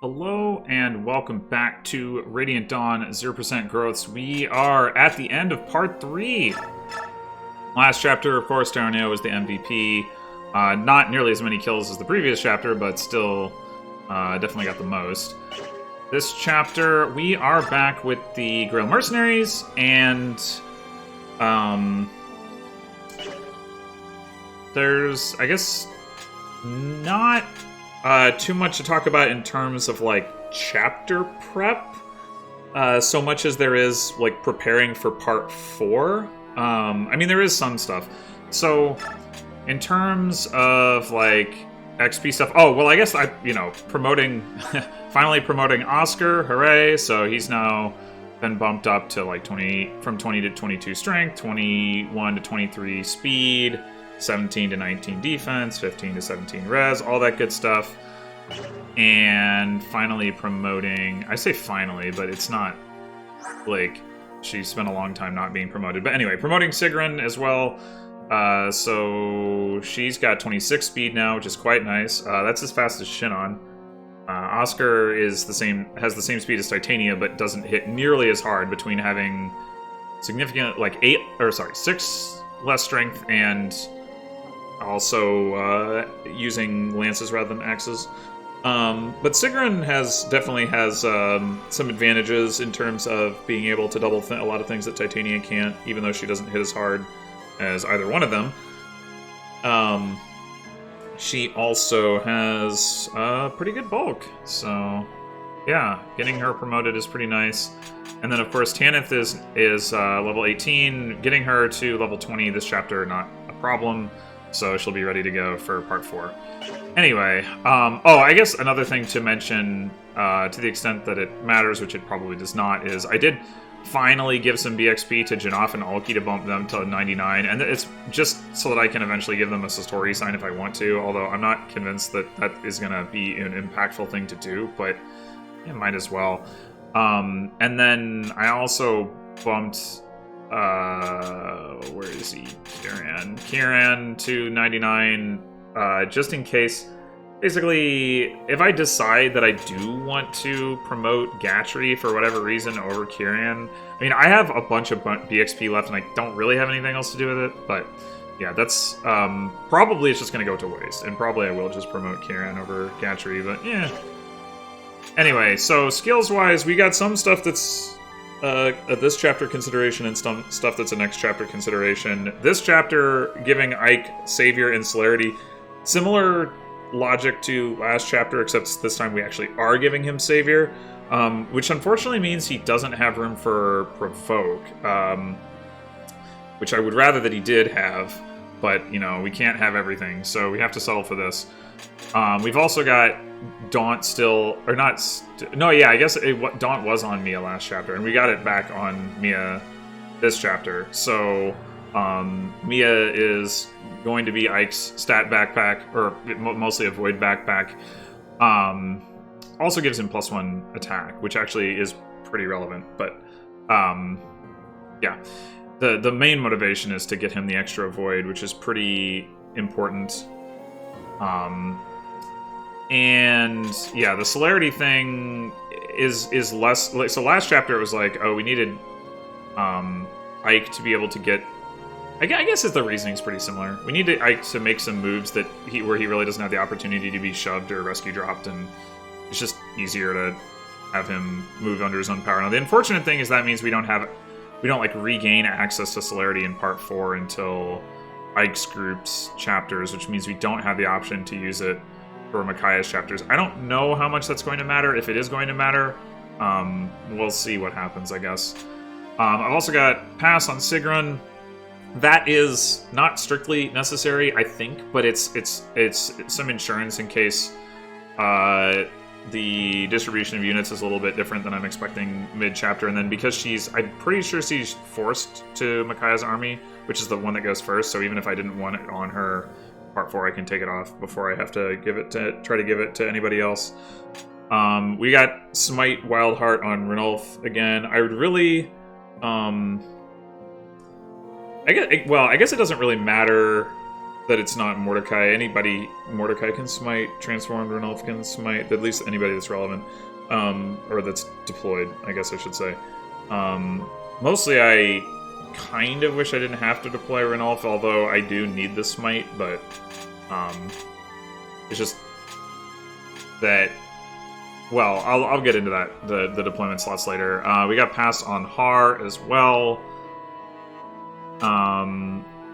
Hello and welcome back to Radiant Dawn 0% Growths. We are at the end of part 3. Last chapter, of course, Darnell was the MVP. Not nearly as many kills as the previous chapter, but still definitely got the most. This chapter, we are back with the Grail Mercenaries, and there's, I guess, not too much to talk about in terms of, like, chapter prep, so much as there is, like, preparing for part 4. I mean, there is some stuff. So, in terms of, like, XP stuff... Oh, well, I guess promoting... finally promoting Oscar, hooray! So he's now been bumped up to, like, from 20 to 22 strength, 21 to 23 speed... 17 to 19 defense, 15 to 17 res, all that good stuff. And finally promoting... I say finally, but it's not like she spent a long time not being promoted. But anyway, promoting Sigrun as well. So she's got 26 speed now, which is quite nice. That's as fast as Shinon. Oscar has the same speed as Titania, but doesn't hit nearly as hard, between having significant, like 6 less strength and also using lances rather than axes. But Sigrun definitely has some advantages in terms of being able to double a lot of things that Titania can't, even though she doesn't hit as hard as either one of them. She also has pretty good bulk, so yeah, getting her promoted is pretty nice. And then, of course, Tanith is level 18. Getting her to level 20 this chapter, not a problem. So she'll be ready to go for part 4. Anyway, I guess another thing to mention, to the extent that it matters, which it probably does not, is I did finally give some BXP to Janoff and Alki to bump them to 99, and it's just so that I can eventually give them a Satori sign if I want to, although I'm not convinced that that is going to be an impactful thing to do, but it might as well. And then I also bumped... where is he? Kieran to 99, just in case. Basically, if I decide that I do want to promote Gatry for whatever reason over Kieran, I mean, I have a bunch of BXP left and I don't really have anything else to do with it, but yeah, that's, probably it's just gonna go to waste, and probably I will just promote Kieran over Gatry, but yeah. Anyway, so skills-wise, we got some stuff that's this chapter consideration and some stuff that's a next chapter consideration. This chapter giving Ike Savior and Celerity, similar logic to last chapter, except this time we actually are giving him Savior, which unfortunately means he doesn't have room for Provoke, which I would rather that he did have, but, you know, we can't have everything, so we have to settle for this. We've also got Daunt still, or not, no, yeah, I guess Daunt was on Mia last chapter, and we got it back on Mia this chapter, so Mia is going to be Ike's stat backpack, or mostly a void backpack. Also gives him +1 attack, which actually is pretty relevant, but yeah. The main motivation is to get him the extra void, which is pretty important. And yeah, the celerity thing is less... So last chapter it was like, oh, we needed Ike to be able to get... I guess the reasoning's pretty similar. We need Ike to make some moves where he really doesn't have the opportunity to be shoved or rescue dropped, and it's just easier to have him move under his own power. Now, the unfortunate thing is that means we don't like regain access to celerity in part 4 until Ike's group's chapters, which means we don't have the option to use it for Micaiah's chapters. I don't know how much that's going to matter. If it is going to matter, we'll see what happens, I guess. I've also got Pass on Sigrun. That is not strictly necessary, I think, but it's some insurance in case the distribution of units is a little bit different than I'm expecting mid-chapter. And then because I'm pretty sure she's forced to Micaiah's army, which is the one that goes first, so even if I didn't want it on her part 4, I can take it off before I have to try to give it to anybody else. We got Smite Wildheart on Ranulf again. I would really... I guess it doesn't really matter that it's not Mordecai. Mordecai can smite, transformed Ranulf can smite, at least anybody that's relevant, or that's deployed, I guess I should say. Mostly I kind of wish I didn't have to deploy Ranulf, although I do need the smite, but it's just that, well, I'll get into that, the deployment slots later. We got passed on Har as well.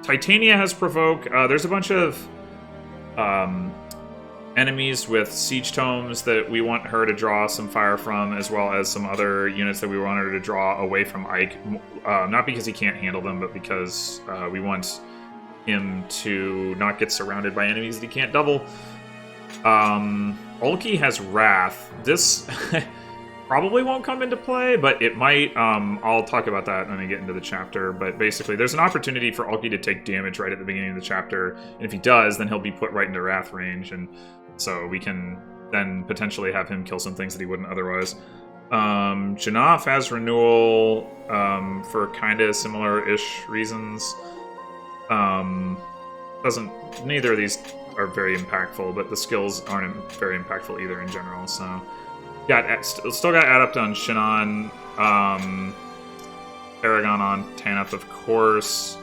Titania has Provoke. There's a bunch of enemies with Siege Tomes that we want her to draw some fire from, as well as some other units that we want her to draw away from Ike. Not because he can't handle them, but because we want him to not get surrounded by enemies that he can't double. Ulki has Wrath. This probably won't come into play, but it might. I'll talk about that when I get into the chapter. But basically, there's an opportunity for Ulki to take damage right at the beginning of the chapter, and if he does, then he'll be put right into Wrath range, and so we can then potentially have him kill some things that he wouldn't otherwise. Janaf has Renewal for kind of similar-ish reasons. Neither of these are very impactful, but the skills aren't very impactful either in general, so... Still got Adept on Shinon, Paragon on Tanith, of course.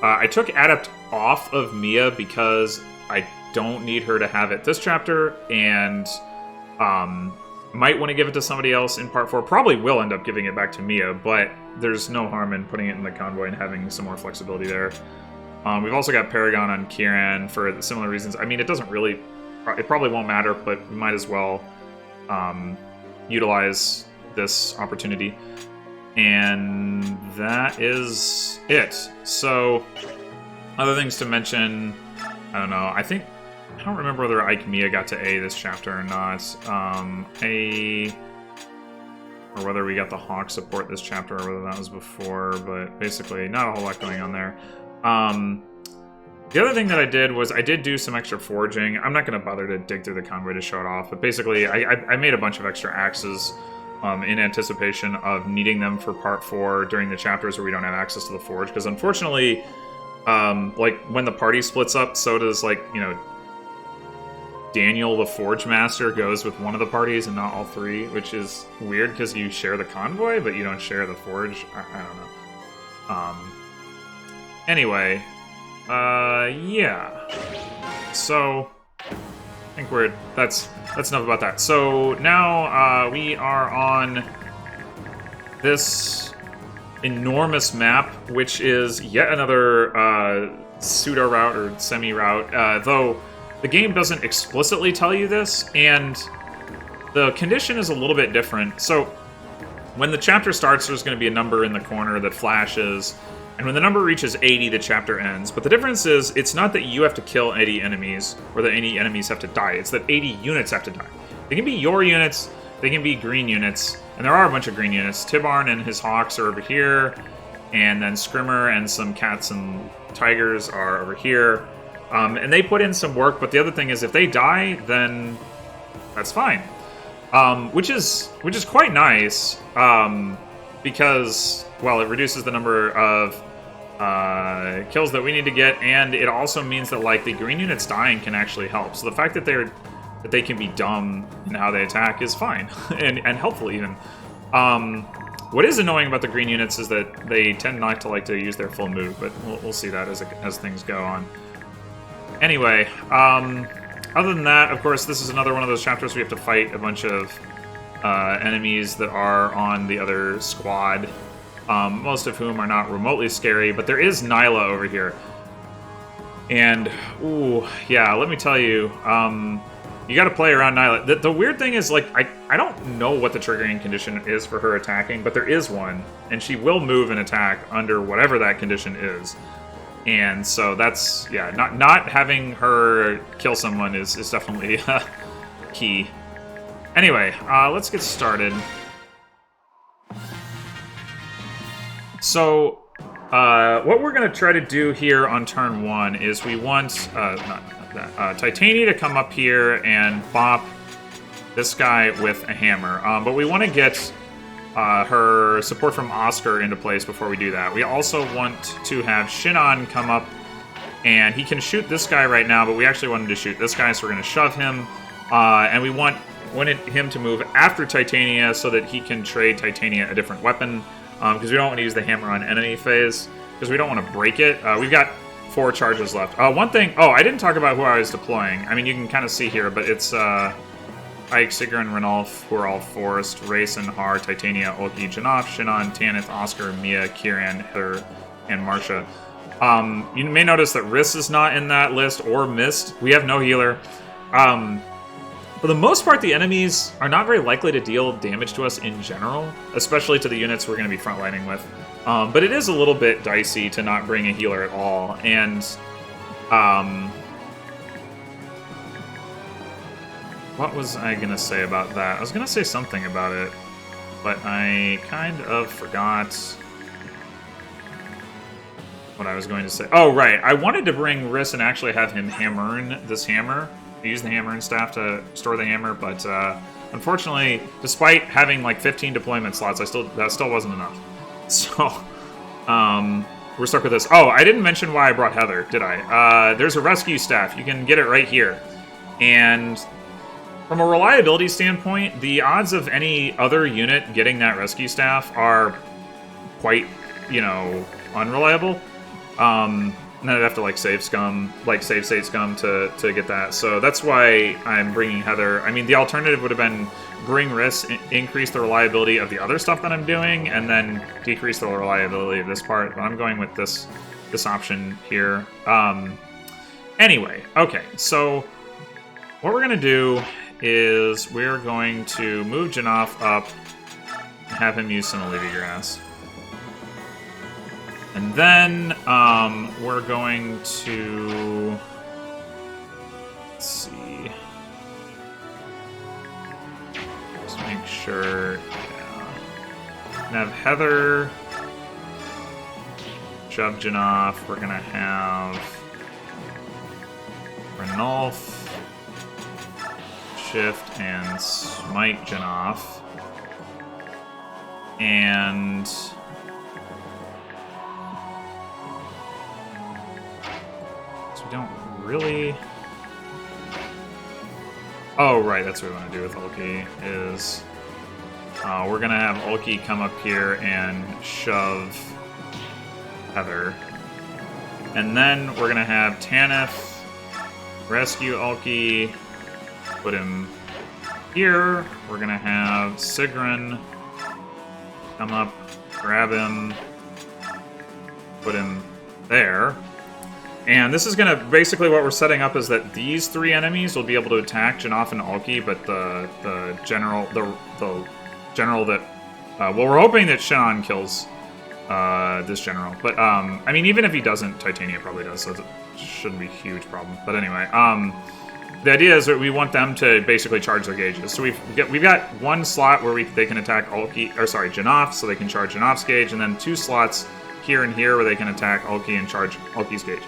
I took Adept off of Mia because I don't need her to have it this chapter, and might want to give it to somebody else in Part 4. Probably will end up giving it back to Mia, but there's no harm in putting it in the convoy and having some more flexibility there. We've also got Paragon on Kiran for similar reasons. I mean, it doesn't really... It probably won't matter, but we might as well utilize this opportunity. And that is it. So, other things to mention... I don't know. I don't remember whether Ike Mia got to A this chapter or not. Or whether we got the Hawk support this chapter, or whether that was before, but basically not a whole lot going on there. The other thing that I did was I did do some extra foraging. I'm not going to bother to dig through the convoy to show it off, but basically I made a bunch of extra axes in anticipation of needing them for Part 4 during the chapters where we don't have access to the forge, because unfortunately, like, when the party splits up, so does, like, you know, Daniel the Forge Master goes with one of the parties and not all three, which is weird because you share the convoy, but you don't share the forge. I don't know. Anyway, yeah. So, I think that's enough about that. So now we are on this enormous map, which is yet another pseudo route or semi route. Though the game doesn't explicitly tell you this, and the condition is a little bit different. So when the chapter starts, there's going to be a number in the corner that flashes. And when the number reaches 80, the chapter ends. But the difference is, it's not that you have to kill 80 enemies, or that any enemies have to die. It's that 80 units have to die. They can be your units, they can be green units, and there are a bunch of green units. Tibarn and his hawks are over here, and then Scrimmer and some cats and tigers are over here. And they put in some work, but the other thing is, if they die, then that's fine. Which is quite nice, because, well, it reduces the number of kills that we need to get, and it also means that, like, the green units dying can actually help. So the fact that they can be dumb in how they attack is fine, and helpful even. What is annoying about the green units is that they tend not to like to use their full move, but we'll see that as things go on. Anyway, other than that, of course, this is another one of those chapters where we have to fight a bunch of enemies that are on the other squad. Most of whom are not remotely scary, but there is Nyla over here. And, ooh, yeah, let me tell you, you gotta play around Nyla. The weird thing is, like, I don't know what the triggering condition is for her attacking, but there is one, and she will move and attack under whatever that condition is. And so that's, yeah, not having her kill someone is definitely key. Anyway, let's get started. So, what we're going to try to do here on turn 1 is we want Titania to come up here and bop this guy with a hammer. But we want to get her support from Oscar into place before we do that. We also want to have Shinon come up And he can shoot this guy right now, but we actually wanted to shoot this guy, so we're going to shove him. And we wanted him to move after Titania so that he can trade Titania a different weapon. Because we don't want to use the hammer on enemy phase, because we don't want to break it. We've got 4 charges left. One thing... Oh, I didn't talk about who I was deploying. I mean, you can kind of see here, but it's Ike, Sigrun, Ranulf, who are all forced, Rayson, Har, Titania, Ulki, Janov, Shinon, Tanith, Oscar, Mia, Kieran, Heather, and Marcia. You may notice that Riss is not in that list, or Mist. We have no healer. For the most part, the enemies are not very likely to deal damage to us in general, especially to the units we're going to be frontlining with. But it is a little bit dicey to not bring a healer at all, and... what was I going to say about that? I was going to say something about it, but I kind of forgot what I was going to say. Oh, right. I wanted to bring Riss and actually have him hammer this hammer. Use the hammer and staff to store the hammer, but unfortunately, despite having like 15 deployment slots, that still wasn't enough. So, we're stuck with this. Oh, I didn't mention why I brought Heather, did I? There's a rescue staff. You can get it right here. And from a reliability standpoint, the odds of any other unit getting that rescue staff are quite, unreliable. And I'd have to save state scum to get that. So that's why I'm bringing Heather. I mean, the alternative would have been bring Riss, increase the reliability of the other stuff that I'm doing, and then decrease the reliability of this part. But I'm going with this option here. Anyway, okay. So what we're gonna do is we're going to move Janov up and have him use some Olivia Grass. And then we're going to, let's see, just make sure, yeah. Gonna have Heather, shove Janov. We're gonna have Ranulf, shift and smite Janov, and we don't really... Oh, right, that's what we want to do with Ulki, is... we're going to have Ulki come up here and shove Heather. And then we're going to have Tanith rescue Ulki, put him here. We're going to have Sigrun come up, grab him, put him there. And this is going to, basically what we're setting up is that these 3 enemies will be able to attack Janov and Ulki, but the general that, well, we're hoping that Shinon kills this general. But, I mean, even if he doesn't, Titania probably does, so it shouldn't be a huge problem. But anyway, the idea is that we want them to basically charge their gauges. So we've got 1 slot where they can attack Janov, so they can charge Janov's gauge, and then 2 slots here and here where they can attack Ulki and charge Ulki's gauge.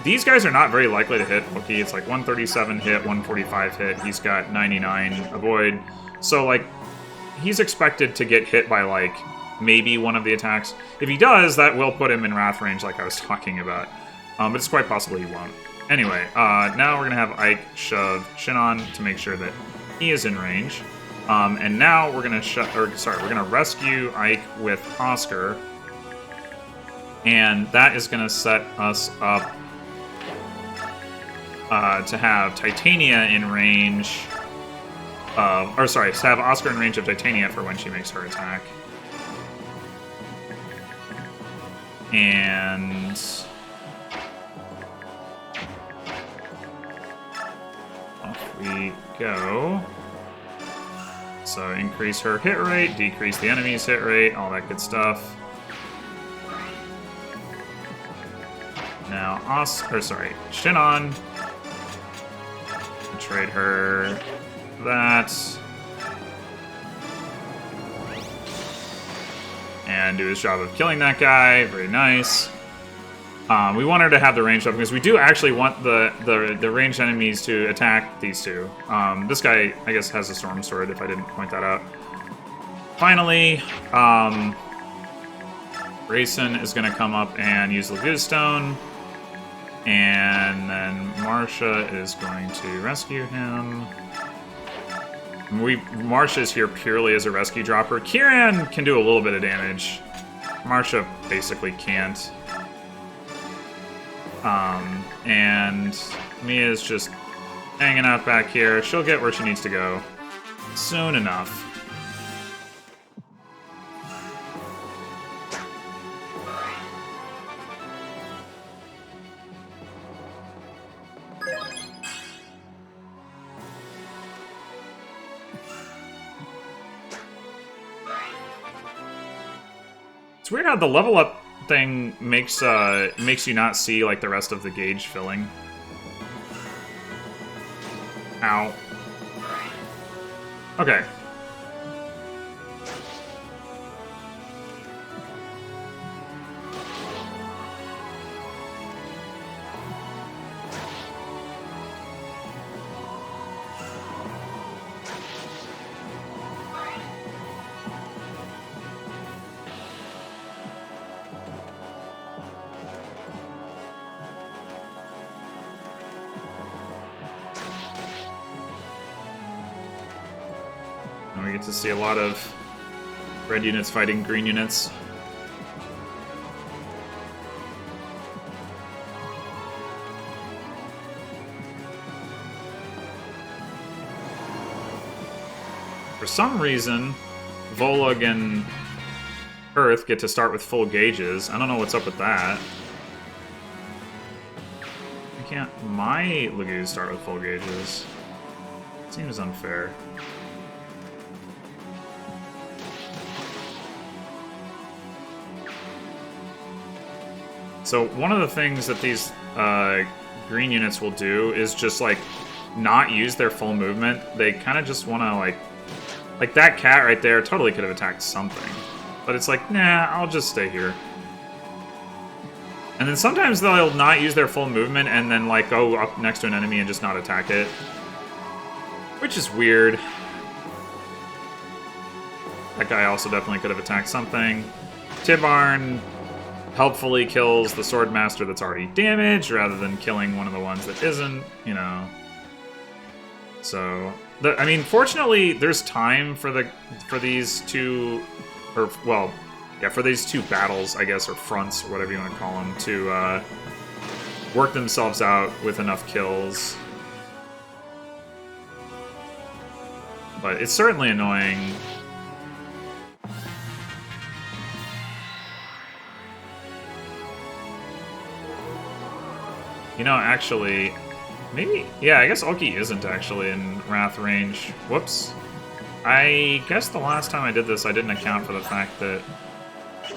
These guys are not very likely to hit Ulki. It's like 137 hit, 145 hit. He's got 99 avoid. So, he's expected to get hit by, maybe one of the attacks. If he does, that will put him in wrath range like I was talking about. But it's quite possible he won't. Anyway, now we're going to have Ike shove Shinon to make sure that he is in range. And now we're going to we're going to rescue Ike with Oscar. And that is going to set us up to have Titania in range of, to have Oscar in range of Titania for when she makes her attack. And off we go. So increase her hit rate, decrease the enemy's hit rate, all that good stuff. Now, Shinon. Trade her that. And do his job of killing that guy. Very nice. We want her to have the range up because we do actually want the ranged enemies to attack these 2. This guy, I guess, has a storm sword, if I didn't point that out. Finally, Rayson is going to come up and use the Good Stone. And then Marsha is going to rescue him. Marsha's here purely as a rescue dropper. Kieran can do a little bit of damage. Marsha basically can't. And Mia's just hanging out back here. She'll get where she needs to go soon enough. It's weird how the level up thing makes you not see like the rest of the gauge filling. Ow. Okay. We get to see a lot of red units fighting green units. For some reason, Volug and Earth get to start with full gauges. I don't know what's up with that. Why can't my Lagoos start with full gauges? Seems unfair. So one of the things that these green units will do is just like not use their full movement. They kind of just want to like that cat right there totally could have attacked something, but it's like, nah, I'll just stay here. And then sometimes they'll not use their full movement and then like go up next to an enemy and just not attack it, which is weird. That guy also definitely could have attacked something. Tibarn helpfully kills the Swordmaster that's already damaged, rather than killing one of the ones that isn't, you know. So, I mean, fortunately, there's time for these two, or, well, yeah, for these two battles, I guess, or fronts, or whatever you want to call them, to work themselves out with enough kills. But it's certainly annoying. You know, actually, maybe, yeah, I guess Ulki isn't actually in Wrath range. Whoops. I guess the last time I did this, I didn't account for the fact that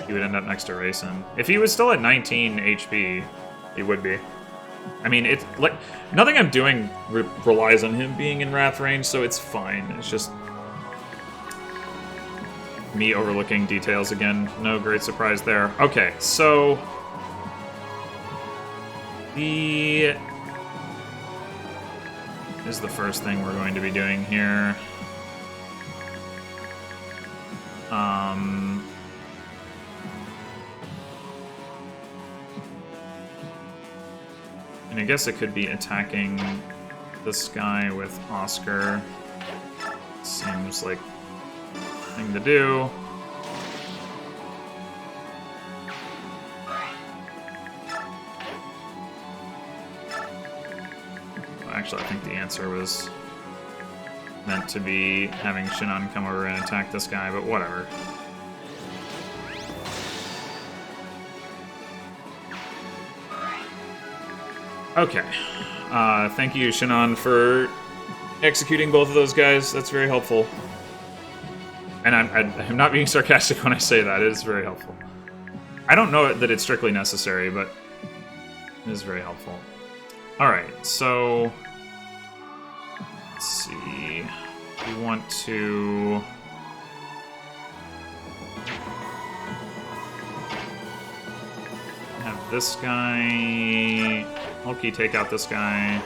he would end up next to Rayson. If he was still at 19 HP, he would be. I mean, it's like, nothing I'm doing relies on him being in Wrath range, so it's fine. It's just me overlooking details again. No great surprise there. Okay, so is the first thing we're going to be doing here. And I guess it could be attacking this guy with Oscar. Seems like a thing to do. Actually, I think the answer was meant to be having Shinon come over and attack this guy, but whatever. Okay. Thank you, Shinon, for executing both of those guys. That's very helpful. And I'm not being sarcastic when I say that. It is very helpful. I don't know that it's strictly necessary, but it is very helpful. Alright, so let's see. We want to have this guy, Hulky, take out this guy.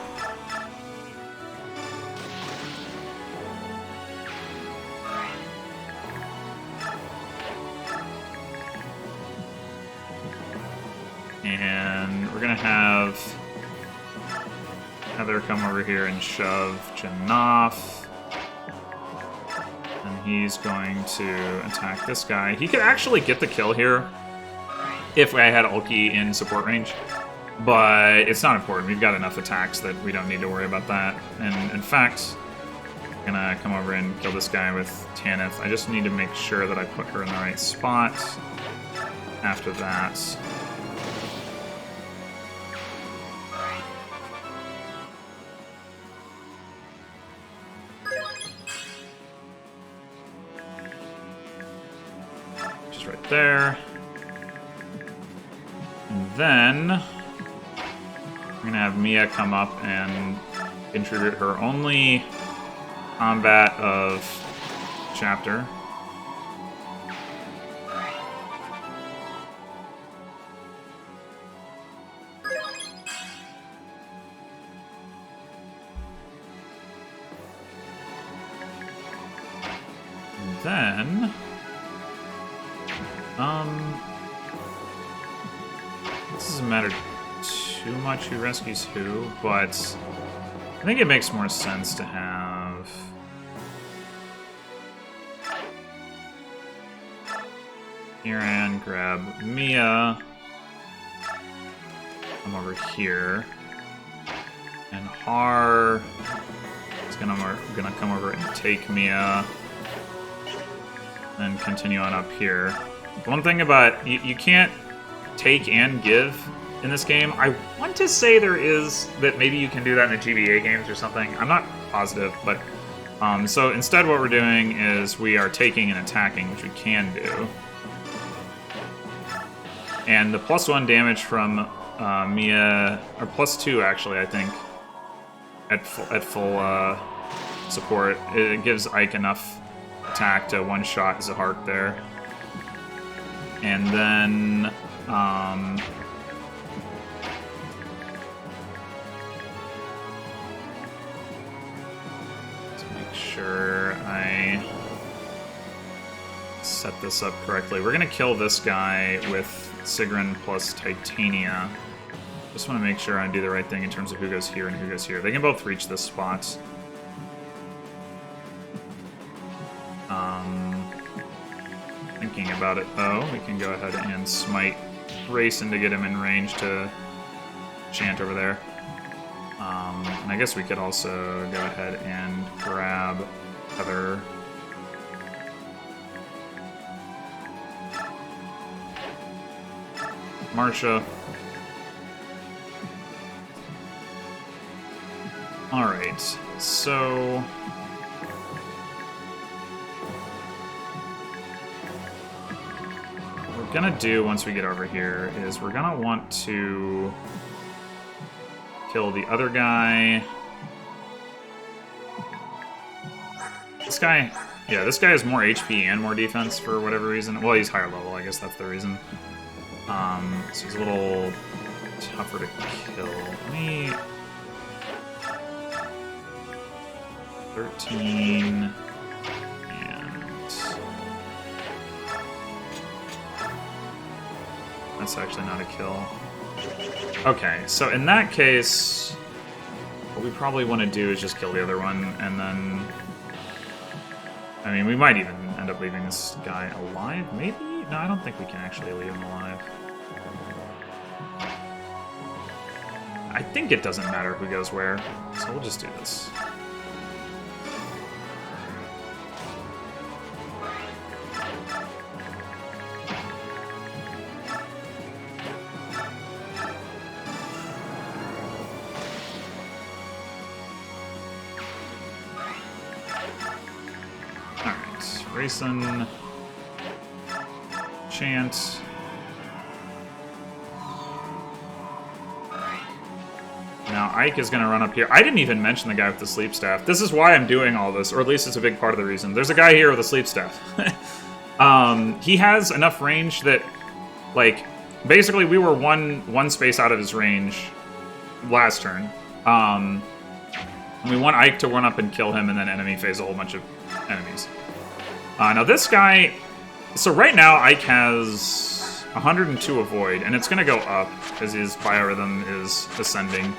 And we're gonna have Heather come over here and shove Jannoff. And he's going to attack this guy. He could actually get the kill here if I had Ulki in support range. But it's not important. We've got enough attacks that we don't need to worry about that. And in fact, I'm gonna come over and kill this guy with Tanith. I just need to make sure that I put her in the right spot. After that, just right there. And then we're gonna have Mia come up and contribute her only combat of chapter. Then, this doesn't matter too much who rescues who, but I think it makes more sense to have Iran grab Mia, come over here, and Har is gonna come over and take Mia. And continue on up here. One thing about you can't take and give in this game. I want to say there is that maybe you can do that in the GBA games or something. I'm not positive, but so instead what we're doing is we are taking and attacking, which we can do. And the +1 damage from Mia, or +2 actually, I think, at full support, it gives Ike enough attack to one-shot Zahart there. And then to make sure I set this up correctly, we're gonna kill this guy with Sigrun plus Titania. Just want to make sure I do the right thing in terms of who goes here and who goes here. They can both reach this spot. Thinking about it, though, we can go ahead and smite Rayson to get him in range to chant over there. And I guess we could also go ahead and grab Heather. Marsha. Alright, so what we're gonna do once we get over here is we're gonna want to kill the other guy. This guy, yeah, this guy has more HP and more defense for whatever reason. Well, he's higher level, I guess that's the reason. So he's a little tougher to kill. Let me 13 and that's actually not a kill. Okay, so in that case, what we probably want to do is just kill the other one, and then I mean, we might even end up leaving this guy alive, maybe? No, I don't think we can actually leave him alive. I think it doesn't matter who goes where, so we'll just do this. Alright, Rayson, chant. Now Ike is going to run up here. I didn't even mention the guy with the sleep staff. This is why I'm doing all this, or at least it's a big part of the reason. There's a guy here with a sleep staff. He has enough range that, like, basically we were one space out of his range last turn. And we want Ike to run up and kill him and then enemy phase a whole bunch of enemies. Now this guy... So right now Ike has 102 avoid, and it's going to go up as his biorhythm is ascending.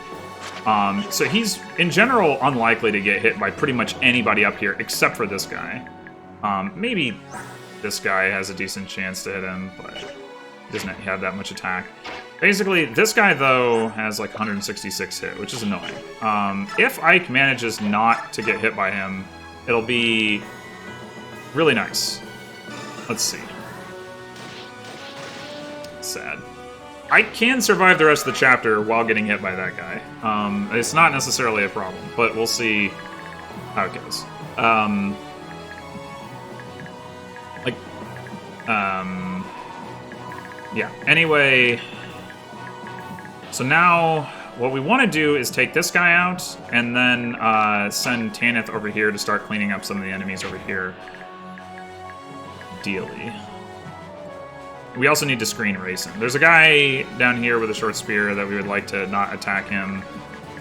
So he's, in general, unlikely to get hit by pretty much anybody up here, except for this guy. Maybe this guy has a decent chance to hit him, but he doesn't have that much attack. Basically, this guy, though, has like 166 hit, which is annoying. If Ike manages not to get hit by him, it'll be really nice. Let's see. Sad. I can survive the rest of the chapter while getting hit by that guy. It's not necessarily a problem, but we'll see how it goes. Yeah. Anyway, so now what we want to do is take this guy out and then send Tanith over here to start cleaning up some of the enemies over here. Ideally. We also need to screen Racing. There's a guy down here with a short spear that we would like to not attack him.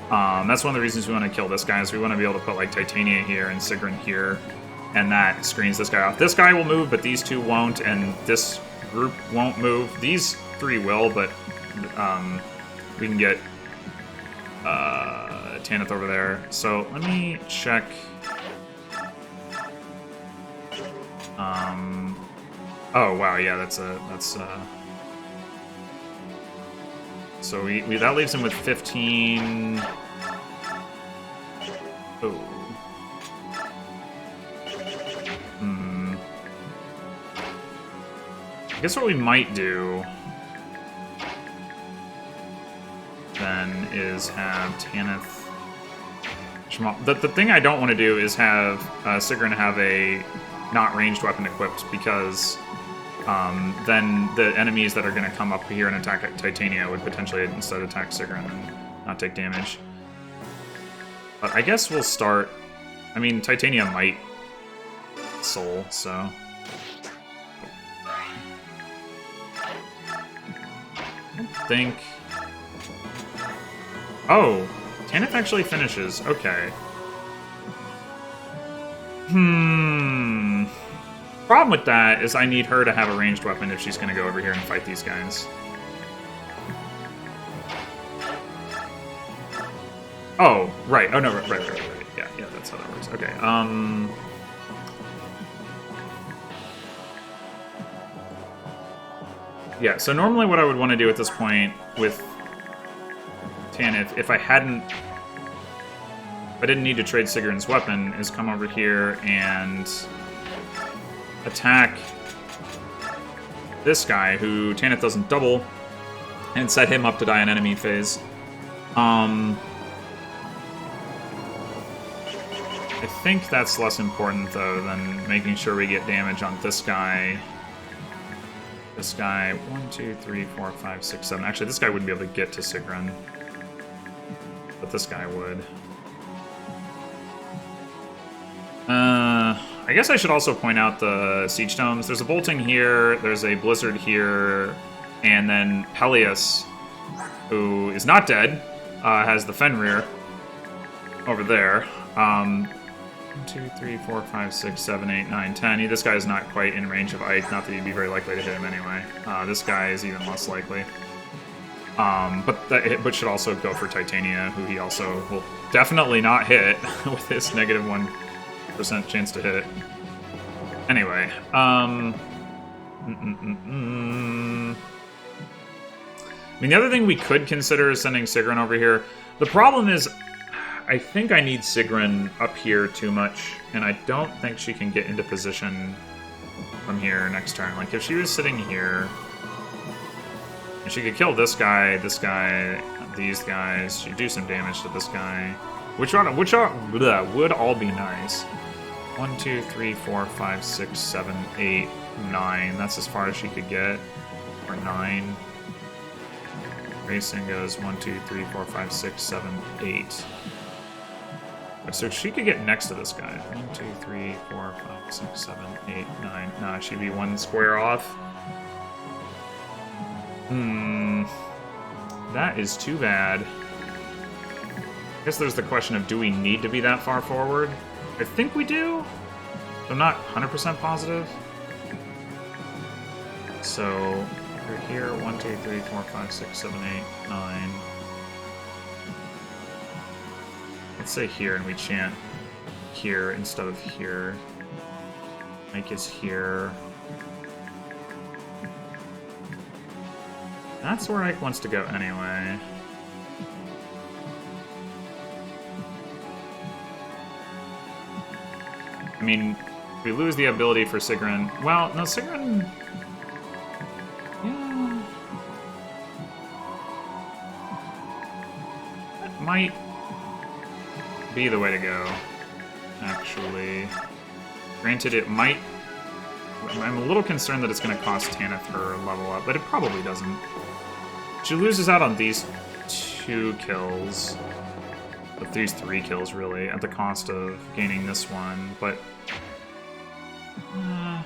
That's one of the reasons we want to kill this guy, is we want to be able to put like Titania here and Sigrun here, and that screens this guy off. This guy will move, but these two won't, and this group won't move. These three will, but we can get Tanith over there. So let me check. Oh wow, yeah, that's so we that leaves him with 15. Oh. I guess what we might do then is have Tanith. The thing I don't want to do is have Sigrun have a not ranged weapon equipped, because then the enemies that are going to come up here and attack Titania would potentially instead attack Sigrun and not take damage. But I guess we'll start... I mean, Titania might soul, so... I don't think... Oh! Tanith actually finishes. Okay. Problem with that is I need her to have a ranged weapon if she's going to go over here and fight these guys. Oh, right. Oh, no, right. Yeah, that's how that works. Okay, yeah, so normally what I would want to do at this point with Tanith, if I didn't need to trade Sigrun's weapon, is come over here and attack this guy, who Tanith doesn't double, and set him up to die in enemy phase. I think that's less important, though, than making sure we get damage on this guy. This guy, 1, 2, 3, 4, 5, 6, 7. Actually, this guy wouldn't be able to get to Sigrun, but this guy would. I guess I should also point out the siege tomes. There's a bolting here, there's a blizzard here, and then Peleus, who is not dead, has the Fenrir over there. 1, 2, 3, 4, 5, 6, 7, 8, 9, 10. This guy is not quite in range of Ike, not that he'd be very likely to hit him anyway. This guy is even less likely. But should also go for Titania, who he also will definitely not hit with his negative 1% chance to hit. Anyway, I mean, the other thing we could consider is sending Sigrun over here. The problem is, I think I need Sigrun up here too much, and I don't think she can get into position from here next turn. Like, if she was sitting here, and she could kill this guy, these guys, she'd do some damage to this guy, which would all be nice. 1, 2, 3, 4, 5, 6, 7, 8, 9. That's as far as she could get. Or 9. Racing goes 1, 2, 3, 4, 5, 6, 7, 8. So she could get next to this guy. 1, 2, 3, 4, 5, 6, 7, 8, 9. Nah, she'd be one square off. That is too bad. I guess there's the question of, do we need to be that far forward? I think we do. I'm not 100% positive. So, we're here. 1, 2, 3, 4, 5, 6, 7, 8, 9. let's say here, and we chant here instead of here. Ike is here. That's where Ike wants to go anyway. I mean, we lose the ability for Sigrun. Well, no, Sigrun... Yeah... That might be the way to go, actually. Granted, it might... I'm a little concerned that it's going to cost Tanith her level up, but it probably doesn't. She loses out on these 2 kills. But these 3 kills, really, at the cost of gaining this one, but... I'm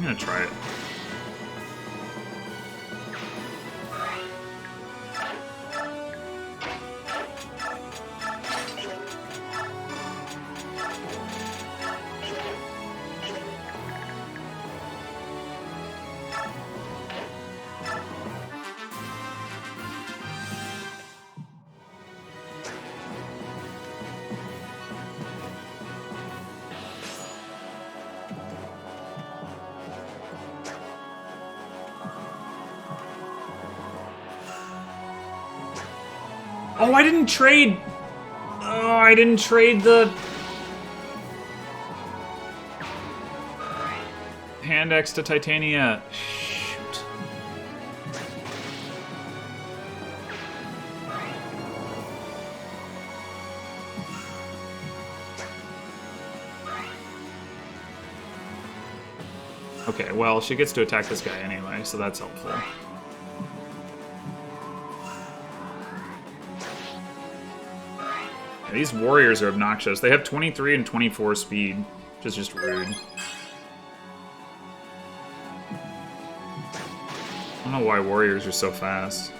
gonna try it. Oh, I didn't trade... Oh, I didn't trade the... Hand X to Titania. Shoot. Okay, well, she gets to attack this guy anyway, so that's helpful. These warriors are obnoxious. They have 23 and 24 speed, which is just rude. I don't know why warriors are so fast.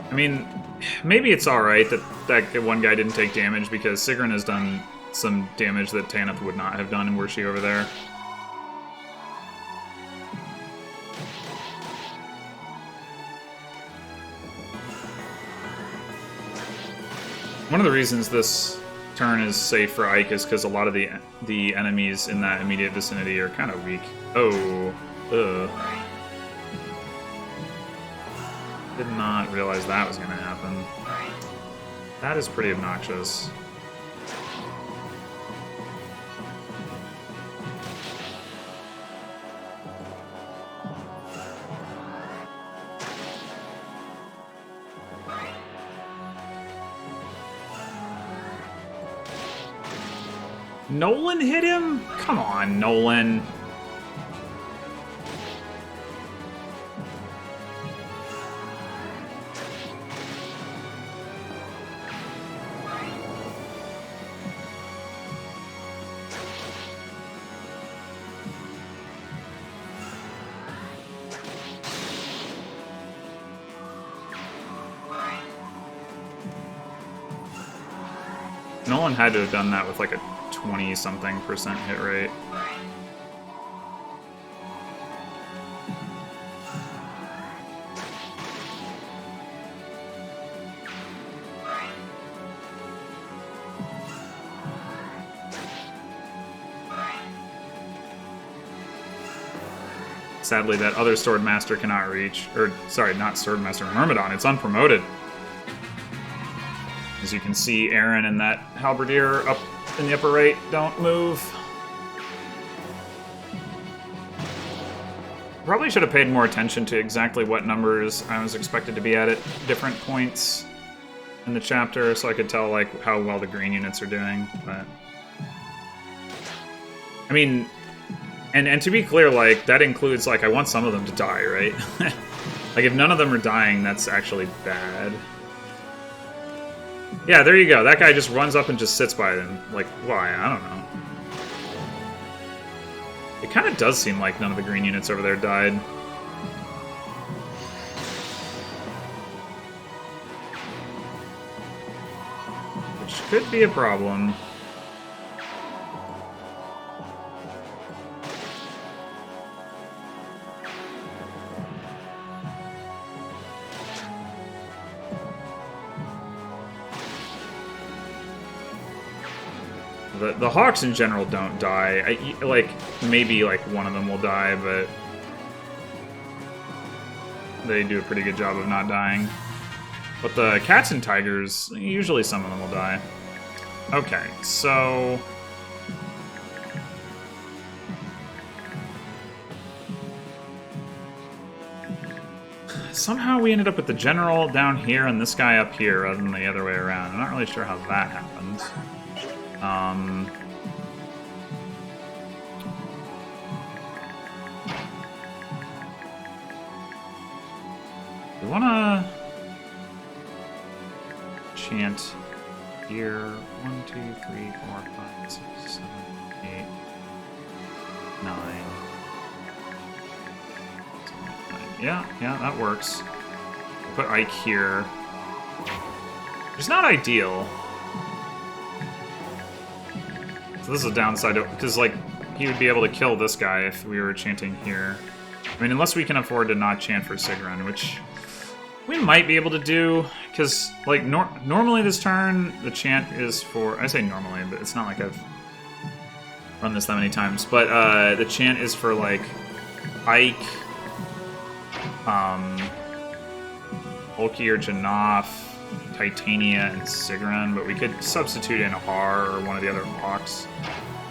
I mean, maybe it's alright that that one guy didn't take damage, because Sigrun has done some damage that Tanith would not have done were she over there. One of the reasons this turn is safe for Ike is because a lot of the enemies in that immediate vicinity are kind of weak. Oh, ugh. Did not realize that was going to happen. That is pretty obnoxious. Nolan hit him? Come on, Nolan. Nolan had to have done that with like a 20-something% hit rate. Sadly, that other Swordmaster cannot reach. Or, sorry, not Swordmaster, Myrmidon. It's unpromoted. As you can see, Aaron and that Halberdier up in the upper right don't move. Probably should have paid more attention to exactly what numbers I was expected to be at different points in the chapter, so I could tell like how well the green units are doing. But I mean, and to be clear, like that includes like I want some of them to die, right? Like if none of them are dying, that's actually bad. Yeah, there you go. That guy just runs up and just sits by them. Like, why? I don't know. It kind of does seem like none of the green units over there died. Which could be a problem. The Hawks in general don't die. Like, maybe like one of them will die, but they do a pretty good job of not dying. But the Cats and Tigers, usually some of them will die. Okay, so... somehow we ended up with the General down here and this guy up here rather than the other way around. I'm not really sure how that happened. We wanna chant here. 1, 2, 3, 4, 5, 6, 7, 8, 9. Yeah, that works. We'll put Ike here. It's not ideal. So this is a downside, because, like, he would be able to kill this guy if we were chanting here. I mean, unless we can afford to not chant for Sigrun, which we might be able to do, because, like, normally this turn, the chant is for... I say normally, but it's not like I've run this that many times. But the chant is for, like, Ike, Ulki or Janoph, Titania, and Sigrun, but we could substitute in a Har or one of the other Hawks,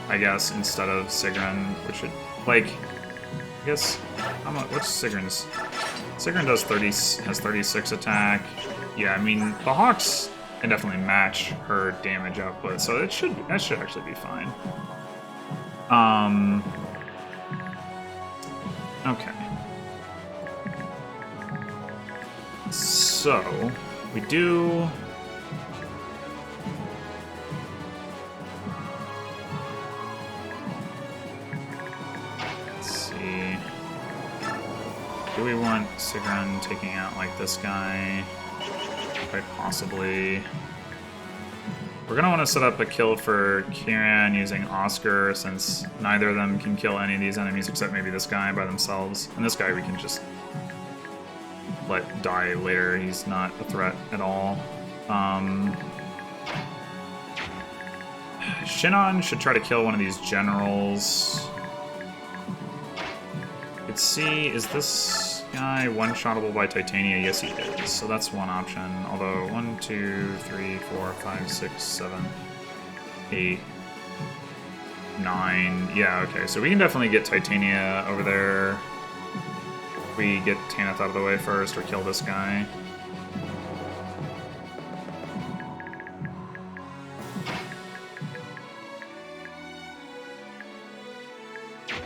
I guess, instead of Sigrun, which would, like, I guess, what's Sigrun's? Sigrun has 36 attack. Yeah, I mean, the Hawks can definitely match her damage output, so that should actually be fine. Okay. So, we do... Let's see... Do we want Sigrun taking out, like, this guy? Quite possibly. We're gonna want to set up a kill for Kieran using Oscar, since neither of them can kill any of these enemies except maybe this guy by themselves. And this guy we can just let die later. He's not a threat at all. Shinon should try to kill one of these generals. Let's see, is this guy one-shottable by Titania? Yes, he is. So that's one option. Although, 1, 2, 3, 4, 5, 6, 7, 8, 9. Yeah, okay. So we can definitely get Titania over there. We get Tanith out of the way first, or kill this guy.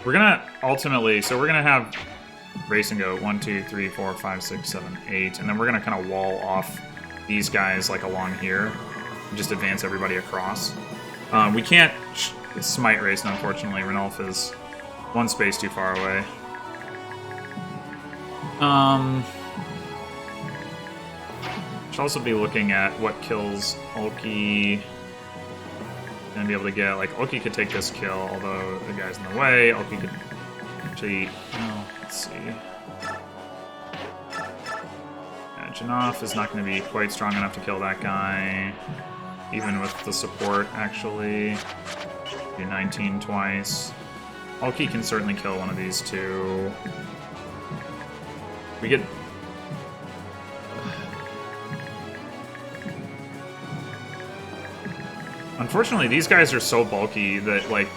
We're gonna ultimately, so we're gonna have race and go 1, 2, 3, 4, 5, 6, 7, 8, and then we're gonna kind of wall off these guys like along here, and just advance everybody across. We can't smite race, unfortunately. Ranulf is one space too far away. Should also be looking at what kills Ulki. And be able to get, like, Ulki could take this kill, although the guy's in the way. Ulki could actually, no, let's see. Yeah, Janoph is not going to be quite strong enough to kill that guy, even with the support, actually. Do 19 twice. Ulki can certainly kill one of these two. We get... Unfortunately, these guys are so bulky that, like,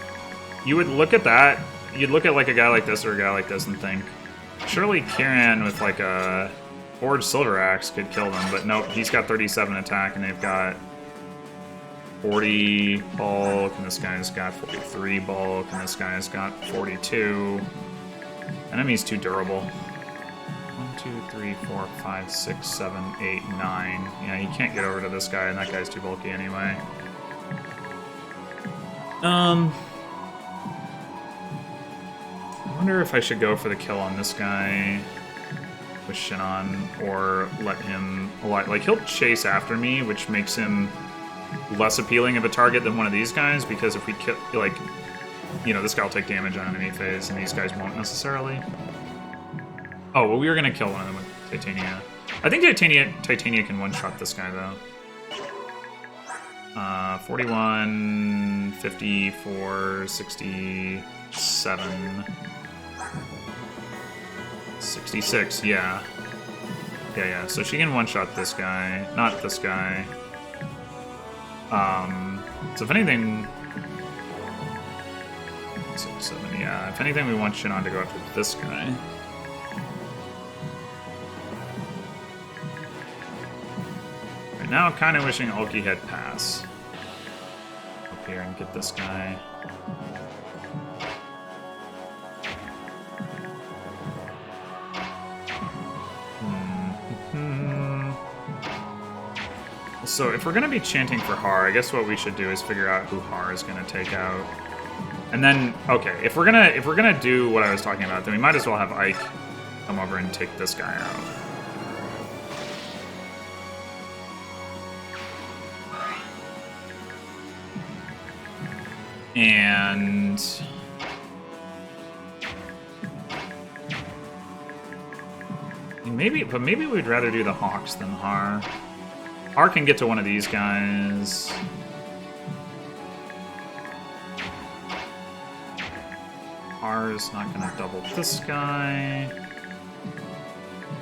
you would look at that, you'd look at, like, a guy like this or a guy like this and think, surely Kieran with, like, a Forged Silver Axe could kill them, but nope, he's got 37 attack and they've got 40 bulk, and this guy's got 43 bulk, and this guy's got 42. Enemy's too durable. 1, 1, 2, 3, 4, 5, 6, 7, 8, 9. Yeah, you can't get over to this guy, and that guy's too bulky anyway. I wonder if I should go for the kill on this guy with Shinon, or let him... Like, he'll chase after me, which makes him less appealing of a target than one of these guys, because if we kill... Like, you know, this guy will take damage on enemy phase, and these guys won't necessarily. Oh, well, we were going to kill one of them with Titania. I think Titania can one-shot this guy, though. 41, 54, 67... 66, yeah. Yeah, so she can one-shot this guy, not this guy. So if anything... 6, 7, yeah. If anything, we want Shinon to go after this guy. Right now, kind of wishing Ulki had pass. Up here and get this guy. So if we're going to be chanting for Har, I guess what we should do is figure out who Har is going to take out. And then, okay, if we're gonna do what I was talking about, then we might as well have Ike come over and take this guy out. And maybe we'd rather do the Hawks than Har. Har can get to one of these guys. Har is not going to double this guy.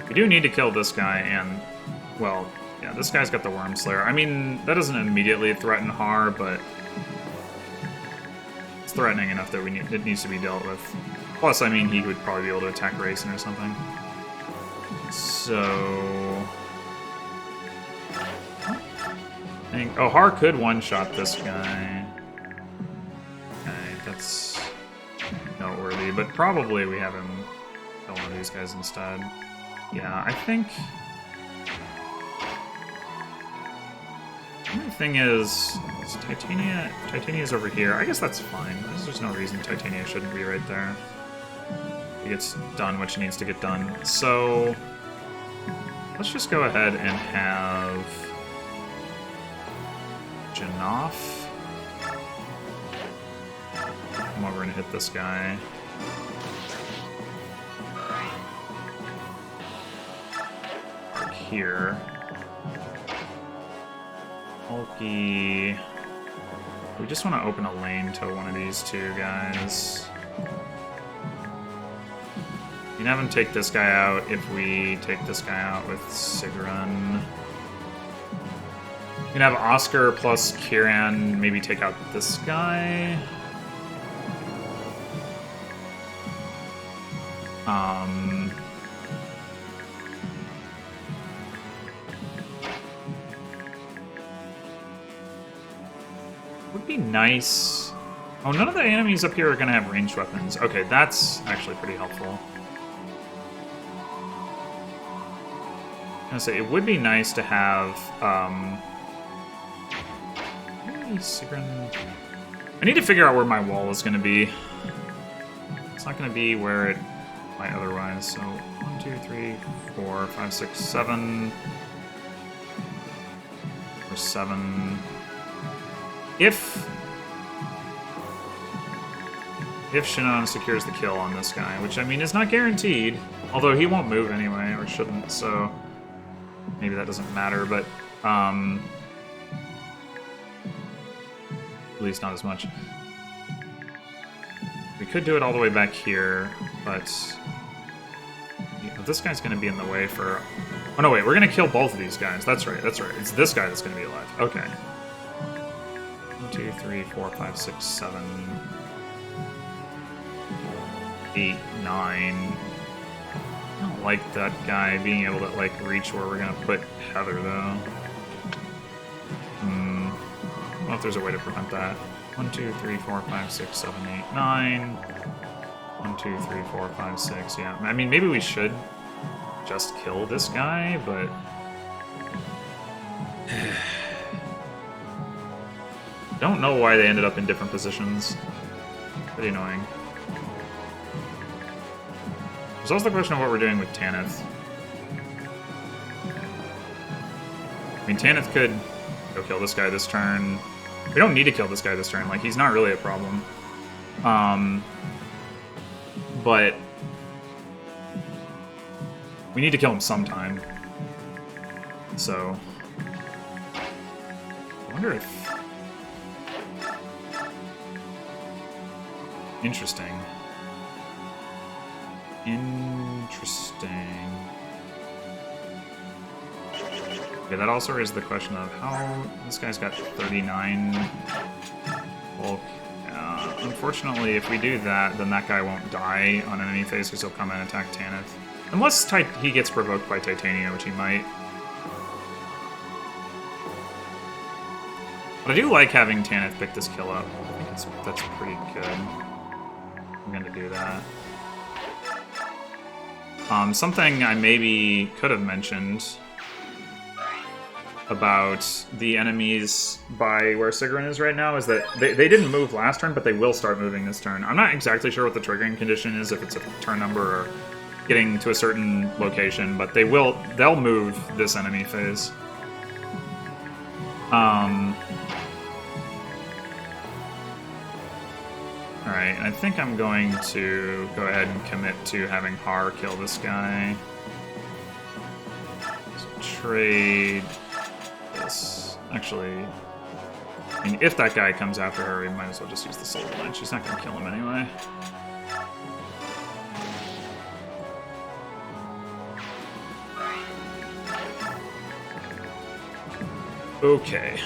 We do need to kill this guy, and, well, yeah, this guy's got the Worm Slayer. I mean, that doesn't immediately threaten Har, but it's threatening enough that it needs to be dealt with. Plus, I mean, he would probably be able to attack Raisin or something. So... I think... Oh, Har could one-shot this guy. Okay, that's noteworthy, but probably we have him kill one of these guys instead. Yeah, I think... The only thing is Titania's over here. I guess that's fine. There's no reason Titania shouldn't be right there. She gets done what she needs to get done. So let's just go ahead and have Janoph come over and hit this guy. Mark here. Ulki. We just want to open a lane to one of these two guys. You can have him take this guy out if we take this guy out with Sigrun. You can have Oscar plus Kiran maybe take out this guy. Would be nice. Oh, none of the enemies up here are going to have ranged weapons. Okay, that's actually pretty helpful. I was going to say, it would be nice to have... Sigrun... I need to figure out where my wall is going to be. It's not going to be where it might otherwise. So, 1, 2, 3, 4, 5, 6, 7... Or 7... If Shinon secures the kill on this guy, which, I mean, is not guaranteed, although he won't move anyway, or shouldn't, so maybe that doesn't matter, but at least not as much. We could do it all the way back here, but this guy's going to be in the way for... Oh, no, wait, we're going to kill both of these guys. That's right, that's right. It's this guy that's going to be alive. Okay. 1, 2, 3, 4, 5, 6, 7, 8, 9. I don't like that guy being able to, like, reach where we're gonna put Heather, though. I don't know if there's a way to prevent that. 1, 2, 3, 4, 5, 6, 7, 8, 9. 1, 2, 3, 4, 5, 6. Yeah, I mean, maybe we should just kill this guy, but... Don't know why they ended up in different positions. Pretty annoying. There's also the question of what we're doing with Tanith. I mean, Tanith could go kill this guy this turn. We don't need to kill this guy this turn. Like, he's not really a problem. But we need to kill him sometime. So I wonder if... Interesting. Okay, that also raises the question of how... This guy's got 39 bulk. Unfortunately, if we do that, then that guy won't die on enemy phase because he'll come and attack Tanith. Unless he gets provoked by Titania, which he might. But I do like having Tanith pick this kill up. I think that's pretty good. I'm gonna do that. Something I maybe could have mentioned about the enemies by where Sigrun is right now is that they didn't move last turn, but they will start moving this turn. I'm not exactly sure what the triggering condition is, if it's a turn number or getting to a certain location, but they'll move this enemy phase. Alright, I think I'm going to go ahead and commit to having Har kill this guy. So trade this. Actually, I mean, if that guy comes after her, we might as well just use the Soul Line. She's not going to kill him anyway. Okay.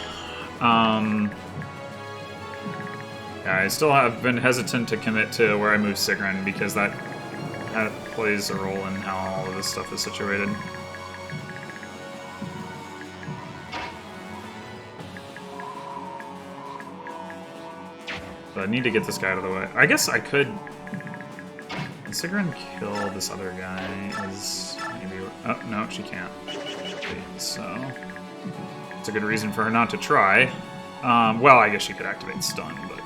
Yeah, I still have been hesitant to commit to where I move Sigrun because that plays a role in how all of this stuff is situated. So I need to get this guy out of the way. I guess I could... Can Sigrun kill this other guy? Is maybe... Oh, no, she can't. So... It's a good reason for her not to try. Well, I guess she could activate stun, but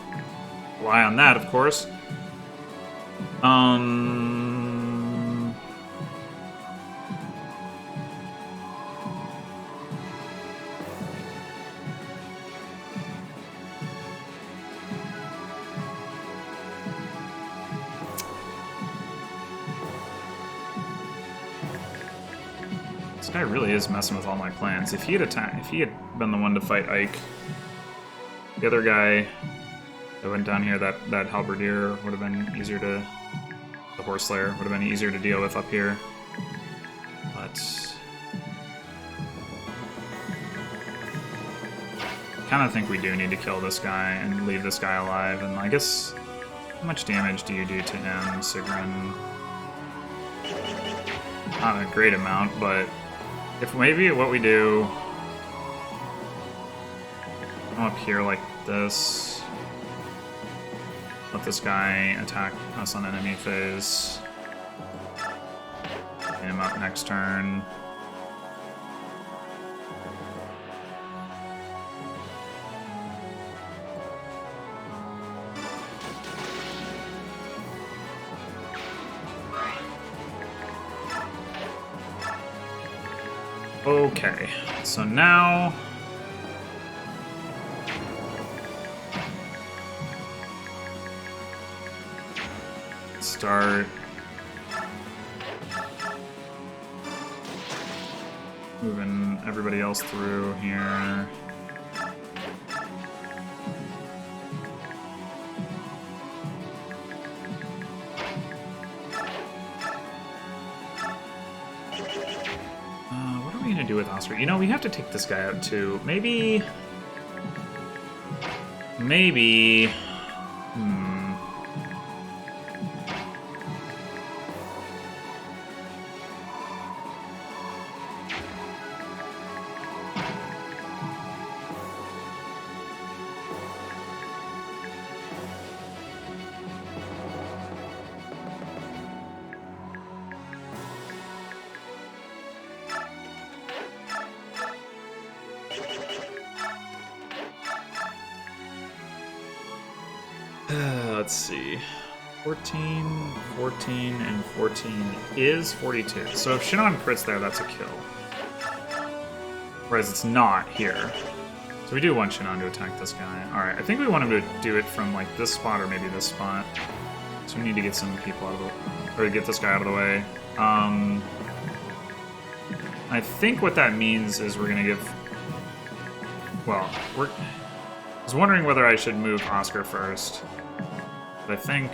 rely on that, of course. This guy really is messing with all my plans. If he had been the one to fight Ike, the other guy that went down here, that halberdier would have been easier to... The horse slayer would have been easier to deal with up here. But... I kind of think we do need to kill this guy and leave this guy alive. And I guess... How much damage do you do to him, Sigrun? Not a great amount, but... If maybe what we do... Come up here like this. Let this guy attack us on enemy phase. Get him up next turn. Okay, so now... Start... moving everybody else through here. What are we gonna do with Oscar? You know, we have to take this guy out too. Maybe... Let's see. 14, 14, and 14 is 42. So if Shinon crits there, that's a kill. Whereas it's not here. So we do want Shinon to attack this guy. Alright, I think we want him to do it from like this spot or maybe this spot. So we need to get some people out of the way. Or get this guy out of the way. I think what that means is we're gonna give... Well, I was wondering whether I should move Oscar first. But I think...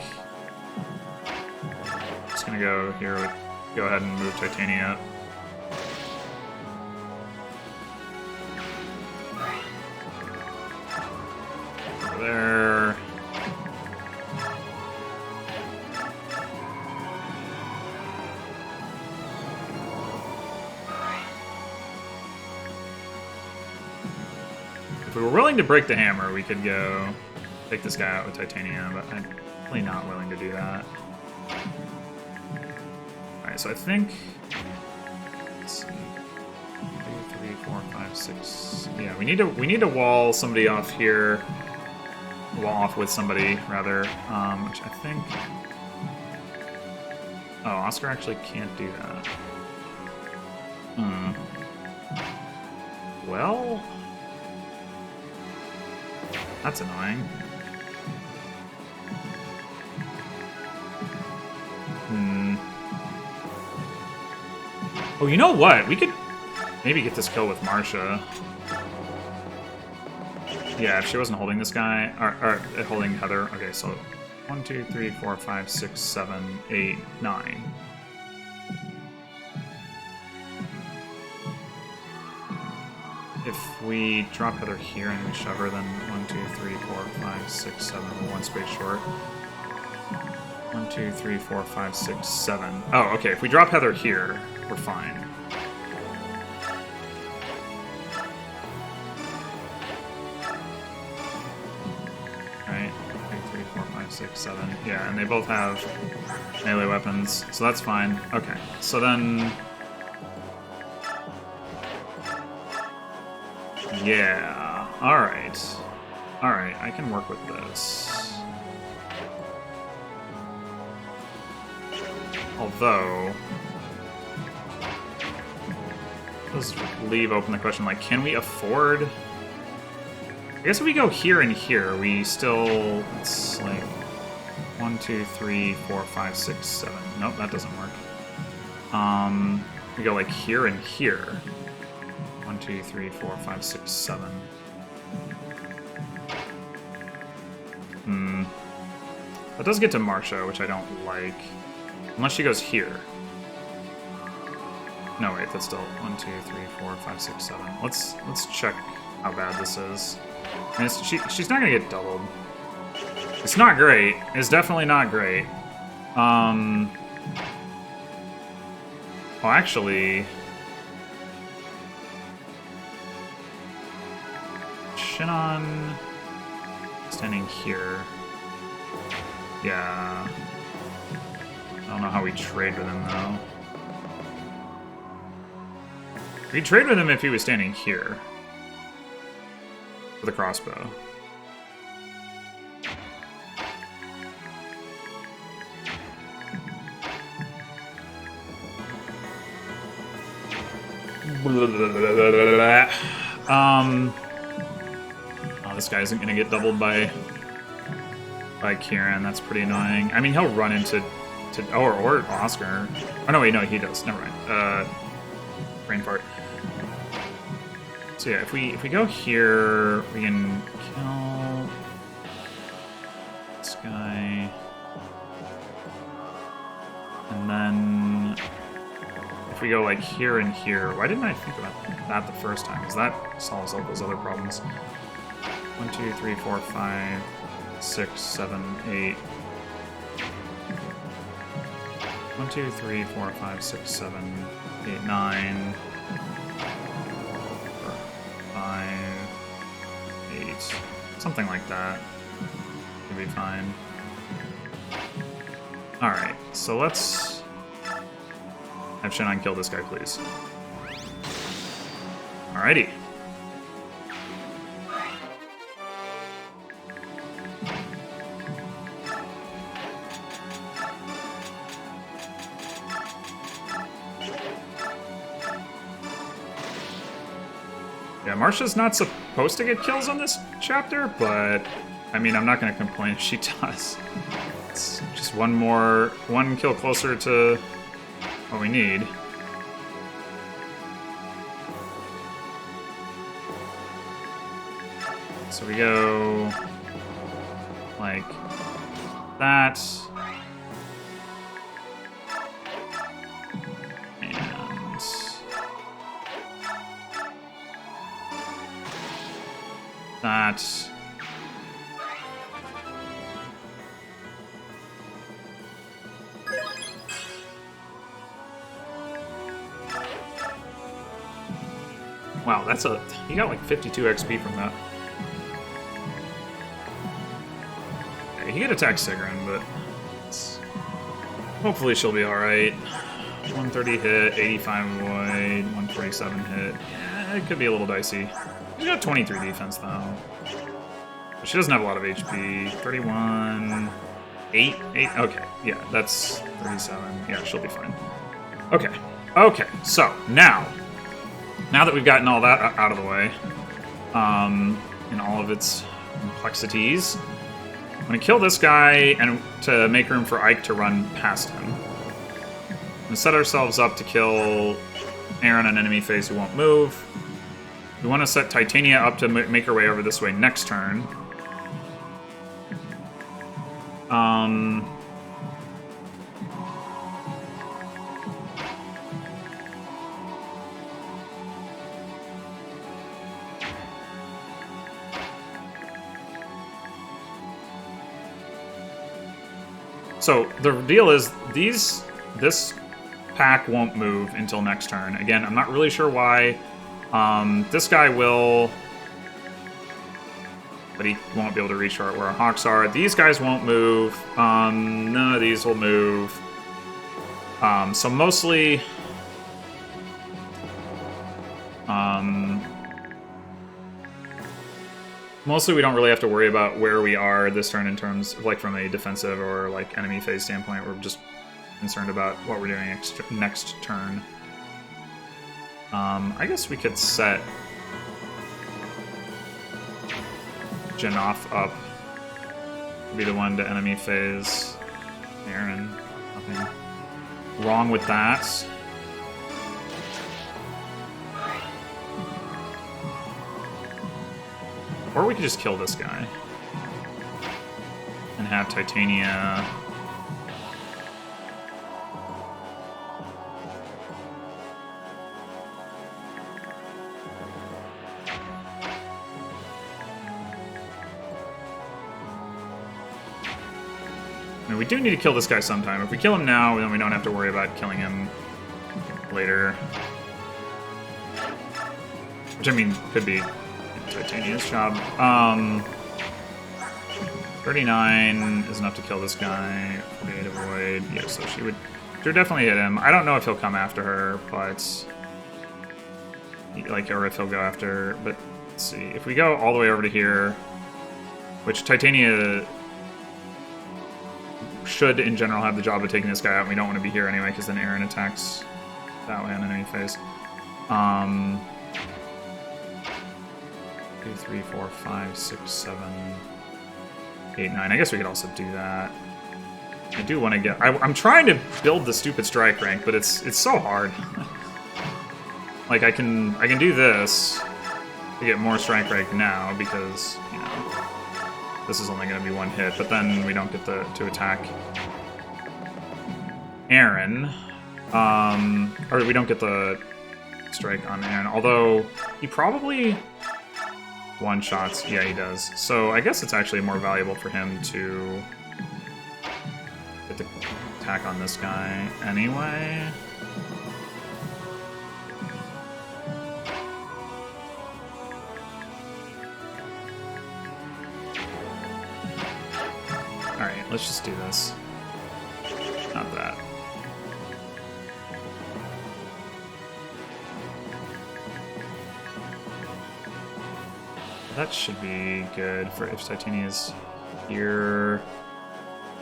I'm just gonna go here with... Go ahead and move Titania up. Over there. If we were willing to break the hammer, we could go take this guy out with Titania, but I'm really not willing to do that. Alright, so I think... Let's see. 2, 3, 4, 5, 6... Yeah, we need to wall somebody off here. Wall off with somebody, rather. Which I think... Oh, Oscar actually can't do that. Well... That's annoying. Oh, you know what? We could maybe get this kill with Marsha. Yeah, if she wasn't holding this guy, or holding Heather. Okay, so 1, 2, 3, 4, 5, 6, 7, 8, 9. If we drop Heather here and we shove her, then 1, 2, 3, 4, 5, 6, 7, we're one space short. 1, 2, 3, 4, 5, 6, 7. Oh, okay. If we drop Heather here, we're fine. Right? 2, 3, 4, 5, 6, 7. Yeah, and they both have melee weapons, so that's fine. Okay, so then... Yeah, alright. Alright, I can work with this. Although... Let's leave open the question, like, can we afford... I guess if we go here and here, we still... It's like... 1, 2, 3, 4, 5, 6, 7. Nope, that doesn't work. We go, like, here and here. 1, 2, 3, 4, 5, 6, 7. That does get to Marsha, which I don't like. Unless she goes here. No, wait, that's still 1, 2, 3, 4, 5, 6, 7. Let's check how bad this is. I mean, she's not gonna get doubled. It's not great. It's definitely not great. Oh, actually... Shinon standing here. Yeah. I don't know how we trade with him, though. We'd trade with him if he was standing here. With a crossbow. Oh, this guy isn't gonna get doubled by Kieran. That's pretty annoying. I mean, he'll run into or Oscar. Oh no, wait, no, he does. Never mind. Brain fart. So yeah, if we go here, we can kill this guy, and then if we go like here and here, why didn't I think about that the first time? Because that solves all those other problems. 1, 2, 3, 4, 5, 6, 7, 8. 1, 2, 3, 4, 5, 6, 7, 8, 9. 5, 8. Something like that. Should be fine. Alright, so let's have Shinon kill this guy, please. Alrighty. Yeah, Marcia's not supposed to get kills on this chapter, but I mean, I'm not going to complain if she does. It's just one kill closer to what we need. So we go like that. And that. Wow, you got like 52 XP from that. Yeah, he could attack Sigrun, but hopefully she'll be alright. 130 hit, 85 avoid, 147 hit. Yeah, it could be a little dicey. She's got 23 defense though. But she doesn't have a lot of HP. 31, 8, okay, yeah, that's 37. Yeah, she'll be fine. Okay, so now that we've gotten all that out of the way, in all of its complexities, I'm gonna kill this guy and to make room for Ike to run past him. We're gonna set ourselves up to kill Aaron on enemy phase who won't move. We want to set Titania up to make her way over this way next turn. So the deal is this pack won't move until next turn. Again, I'm not really sure why. This guy will, but he won't be able to reach where our hawks are. These guys won't move. None of these will move. So mostly, mostly we don't really have to worry about where we are this turn in terms of, like, from a defensive or like enemy phase standpoint. We're just concerned about what we're doing next turn. I guess we could set Janoff up to be the one to enemy phase Aaron. Nothing wrong with that. Or we could just kill this guy and have Titania. I mean, we do need to kill this guy sometime. If we kill him now, then we don't have to worry about killing him later. Which, I mean, could be Titania's job. 39 is enough to kill this guy. 48 avoid. Yeah, so she would definitely hit him. I don't know if he'll come after her, but like, or if he'll go after. But let's see. If we go all the way over to here, which Titania should in general have the job of taking this guy out, and we don't want to be here anyway, because then Aaron attacks that way on enemy phase. 2, 3, 4, 5, 6, 7, 8, 9. I guess we could also do that. I do want to get... I'm trying to build the stupid strike rank, but it's so hard. Like, I can do this to get more strike rank now, because, you know, this is only going to be one hit, but then we don't get to attack Aaron. Or we don't get the strike on Aaron, although he probably one-shots. Yeah, he does. So I guess it's actually more valuable for him to get the attack on this guy anyway. Alright, let's just do this. Not that. That should be good for if Titania's here.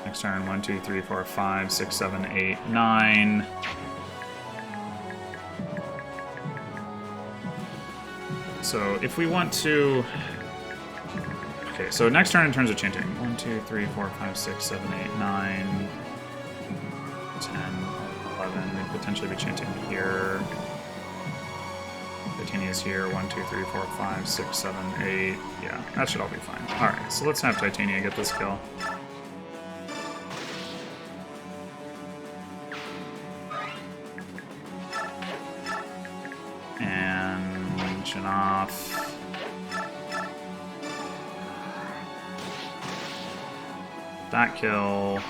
Next turn, 1, 2, 3, 4, 5, 6, 7, 8, 9. So if we want to... Okay, so next turn in terms of chanting. 1, 2, 3, 4, 5, 6, 7, 8, 9, 10, 11. We'd potentially be chanting here. Titania's here. 1, 2, 3, 4, 5, 6, 7, 8. Yeah, that should all be fine. Alright, so let's have Titania get this kill. And Janoph. That kill.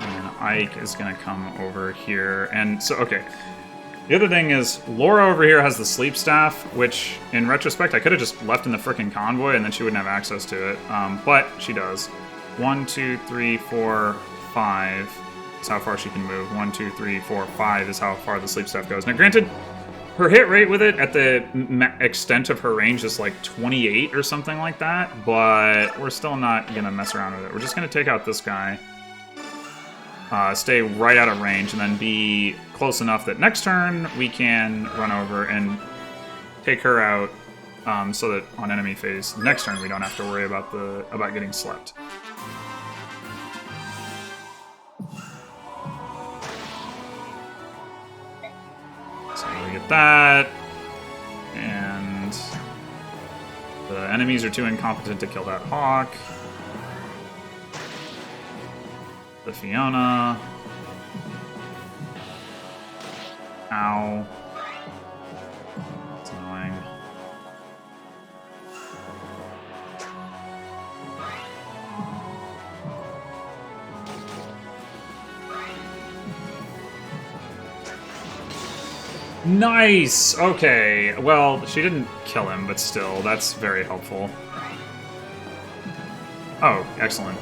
And Ike is going to come over here. And so, okay. The other thing is, Laura over here has the sleep staff, which, in retrospect, I could have just left in the frickin' convoy and then she wouldn't have access to it. But she does. 1, 2, 3, 4, 5 is how far she can move. 1, 2, 3, 4, 5 is how far the sleep staff goes. Now, granted, her hit rate with it at the extent of her range is like 28 or something like that, but we're still not going to mess around with it. We're just going to take out this guy, stay right out of range, and then be close enough that next turn we can run over and take her out so that on enemy phase, next turn we don't have to worry about getting slept. So we get that, and the enemies are too incompetent to kill that Hawk. The Fiona. Ow. That's annoying. Nice! Okay, well, she didn't kill him, but still, that's very helpful. Oh, excellent.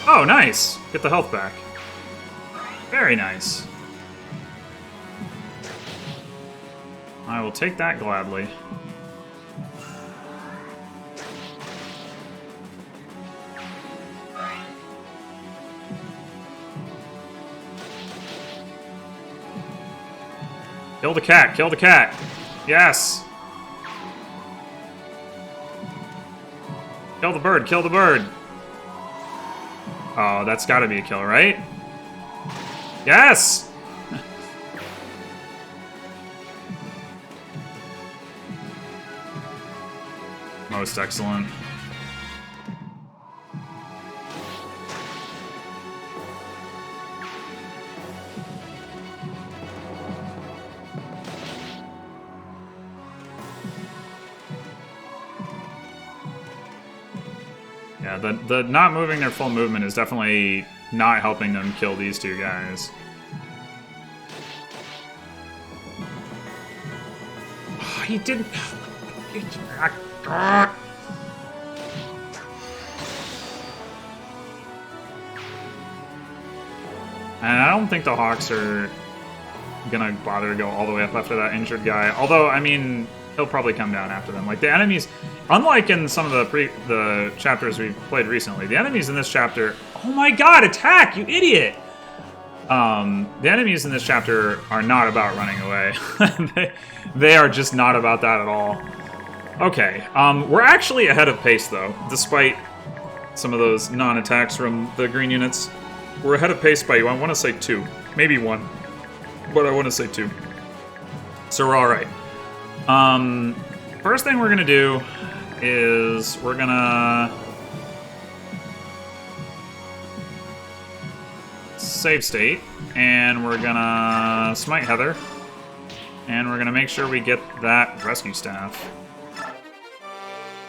Oh, nice! Get the health back. Very nice. I will take that gladly. Kill the cat, kill the cat. Yes. Kill the bird, kill the bird. Oh, that's gotta be a kill, right? Yes! Most excellent. Yeah, the not moving their full movement is definitely not helping them kill these two guys. Oh, he didn't... And I don't think the Hawks are gonna bother to go all the way up after that injured guy. Although, I mean, he'll probably come down after them. Like, the enemies, unlike in some of the chapters we've played recently, the enemies in this chapter... Oh my god, attack, you idiot! The enemies in this chapter are not about running away. they are just not about that at all. Okay, we're actually ahead of pace, though, despite some of those non-attacks from the green units. We're ahead of pace by, I want to say 2. Maybe 1. But I want to say 2. So we're alright. First thing we're going to do is we're going to save state, and we're going to smite Heather, and we're going to make sure we get that rescue staff.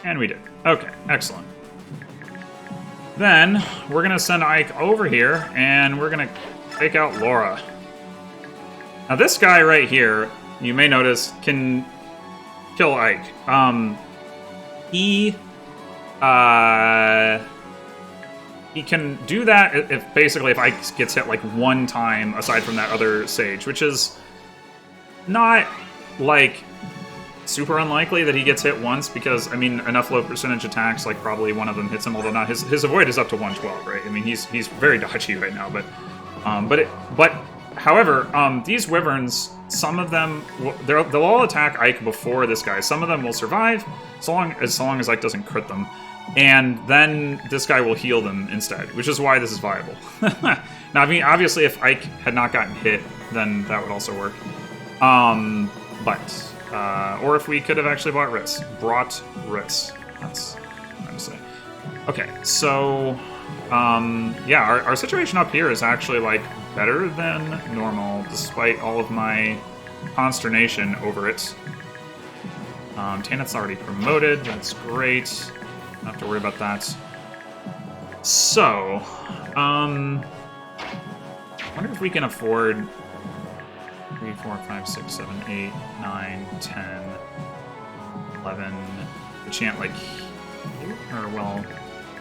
And we did. Okay, excellent. Then, we're going to send Ike over here, and we're going to take out Laura. Now, this guy right here, you may notice, can kill Ike. He can do that if Ike gets hit, like, one time, aside from that other Sage, which is not, like... super unlikely that he gets hit once, because, I mean, enough low percentage attacks, like, probably one of them hits him, although not his avoid is up to 112, right? I mean, he's very dodgy right now, but However, these wyverns, some of them, they'll all attack Ike before this guy. Some of them will survive, so long as Ike doesn't crit them. And then this guy will heal them instead, which is why this is viable. Now, I mean, obviously, if Ike had not gotten hit, then that would also work. Or if we could have actually brought Riss. That's what I'm trying to say. Okay, so, yeah, our situation up here is actually, like, better than normal, despite all of my consternation over it. Tanith's already promoted, that's great. Don't have to worry about that. So, I wonder if we can afford 3, 4, 5, 6, 7, 8, 9, 10, 11. The chant, like, here? Or, well...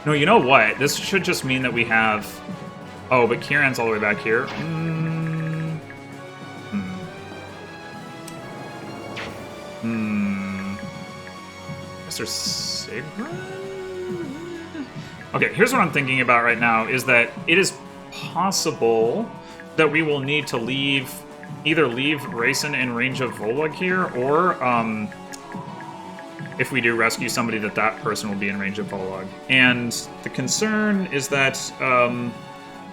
No, you know what? This should just mean that we have... Oh, but Kieran's all the way back here. Is there Sigrun? Okay, here's what I'm thinking about right now, is that it is possible that we will need to either leave Rayson in range of Volug here, or if we do rescue somebody, that person will be in range of Volug. And the concern is that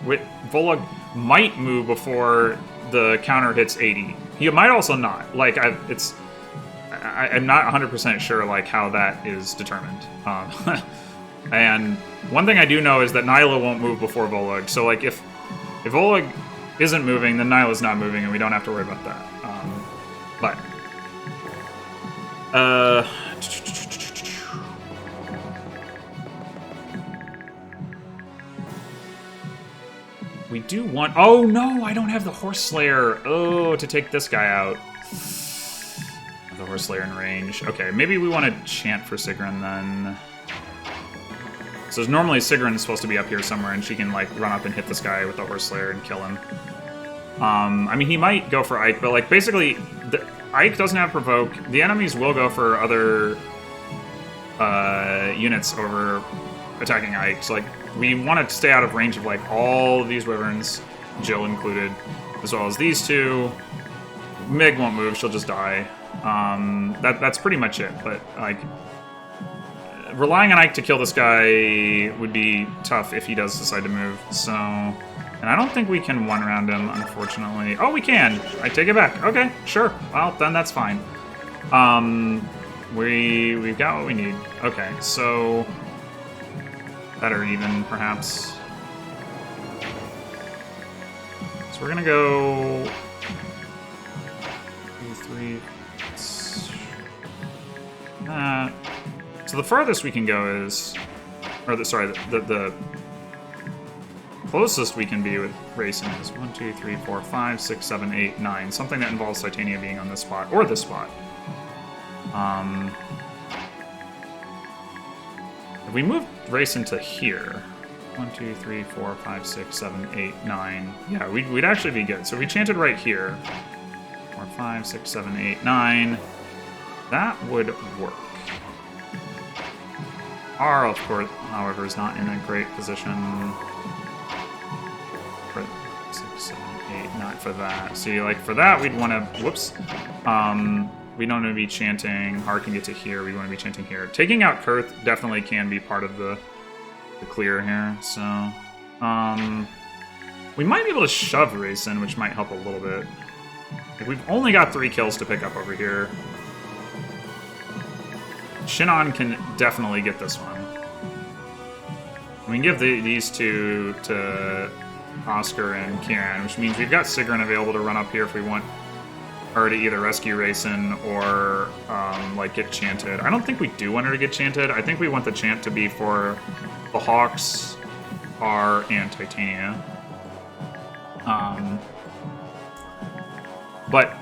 Volug might move before the counter hits 80. He might also not. Like, I'm not 100% sure, like, how that is determined. And one thing I do know is that Nyla won't move before Volug. So, like, if Volug isn't moving, then Nyla's not moving, and we don't have to worry about that. We do want... Oh, no! I don't have the Horse Slayer! Oh, to take this guy out. The Horse Slayer in range. Okay, maybe we want to chant for Sigrun, then. So normally Sigrun is supposed to be up here somewhere, and she can, like, run up and hit this guy with the Horse Slayer and kill him. I mean, he might go for Ike, but, like, basically, Ike doesn't have Provoke. The enemies will go for other units over attacking Ike. So, like, we want to stay out of range of, like, all of these wyverns, Jill included, as well as these two. Mig won't move, she'll just die. That's pretty much it, but, like, relying on Ike to kill this guy would be tough if he does decide to move, so... And I don't think we can one-round him, unfortunately. Oh, we can! I take it back. Okay, sure. Well, then that's fine. We've got what we need. Okay, so... Better even, perhaps. So we're gonna go... 2, 3... That... So the farthest we can go is... Or, the closest we can be with Rayson is 1, 2, 3, 4, 5, 6, 7, 8, 9. Something that involves Titania being on this spot, or this spot. If we move Rayson to here, 1, 2, 3, 4, 5, 6, 7, 8, 9. Yeah, we'd actually be good. So if we chanted right here, 4, 5, 6, 7, 8, 9. That would work. R, of course, however, is not in a great position. 6, 7, 8, 9 for that. See, like, for that, we'd want to... Whoops. We don't want to be chanting. Hard can get to here. We want to be chanting here. Taking out Kurth definitely can be part of the clear here, so... we might be able to shove Rayson, which might help a little bit. Like, we've only got 3 kills to pick up over here. Shinon can definitely get this one. We can give these two to Oscar and Kieran, which means we've got Sigrun available to run up here if we want her to either rescue Rayson or, like, get chanted. I don't think we do want her to get chanted. I think we want the chant to be for the Hawks, R, and Titania. But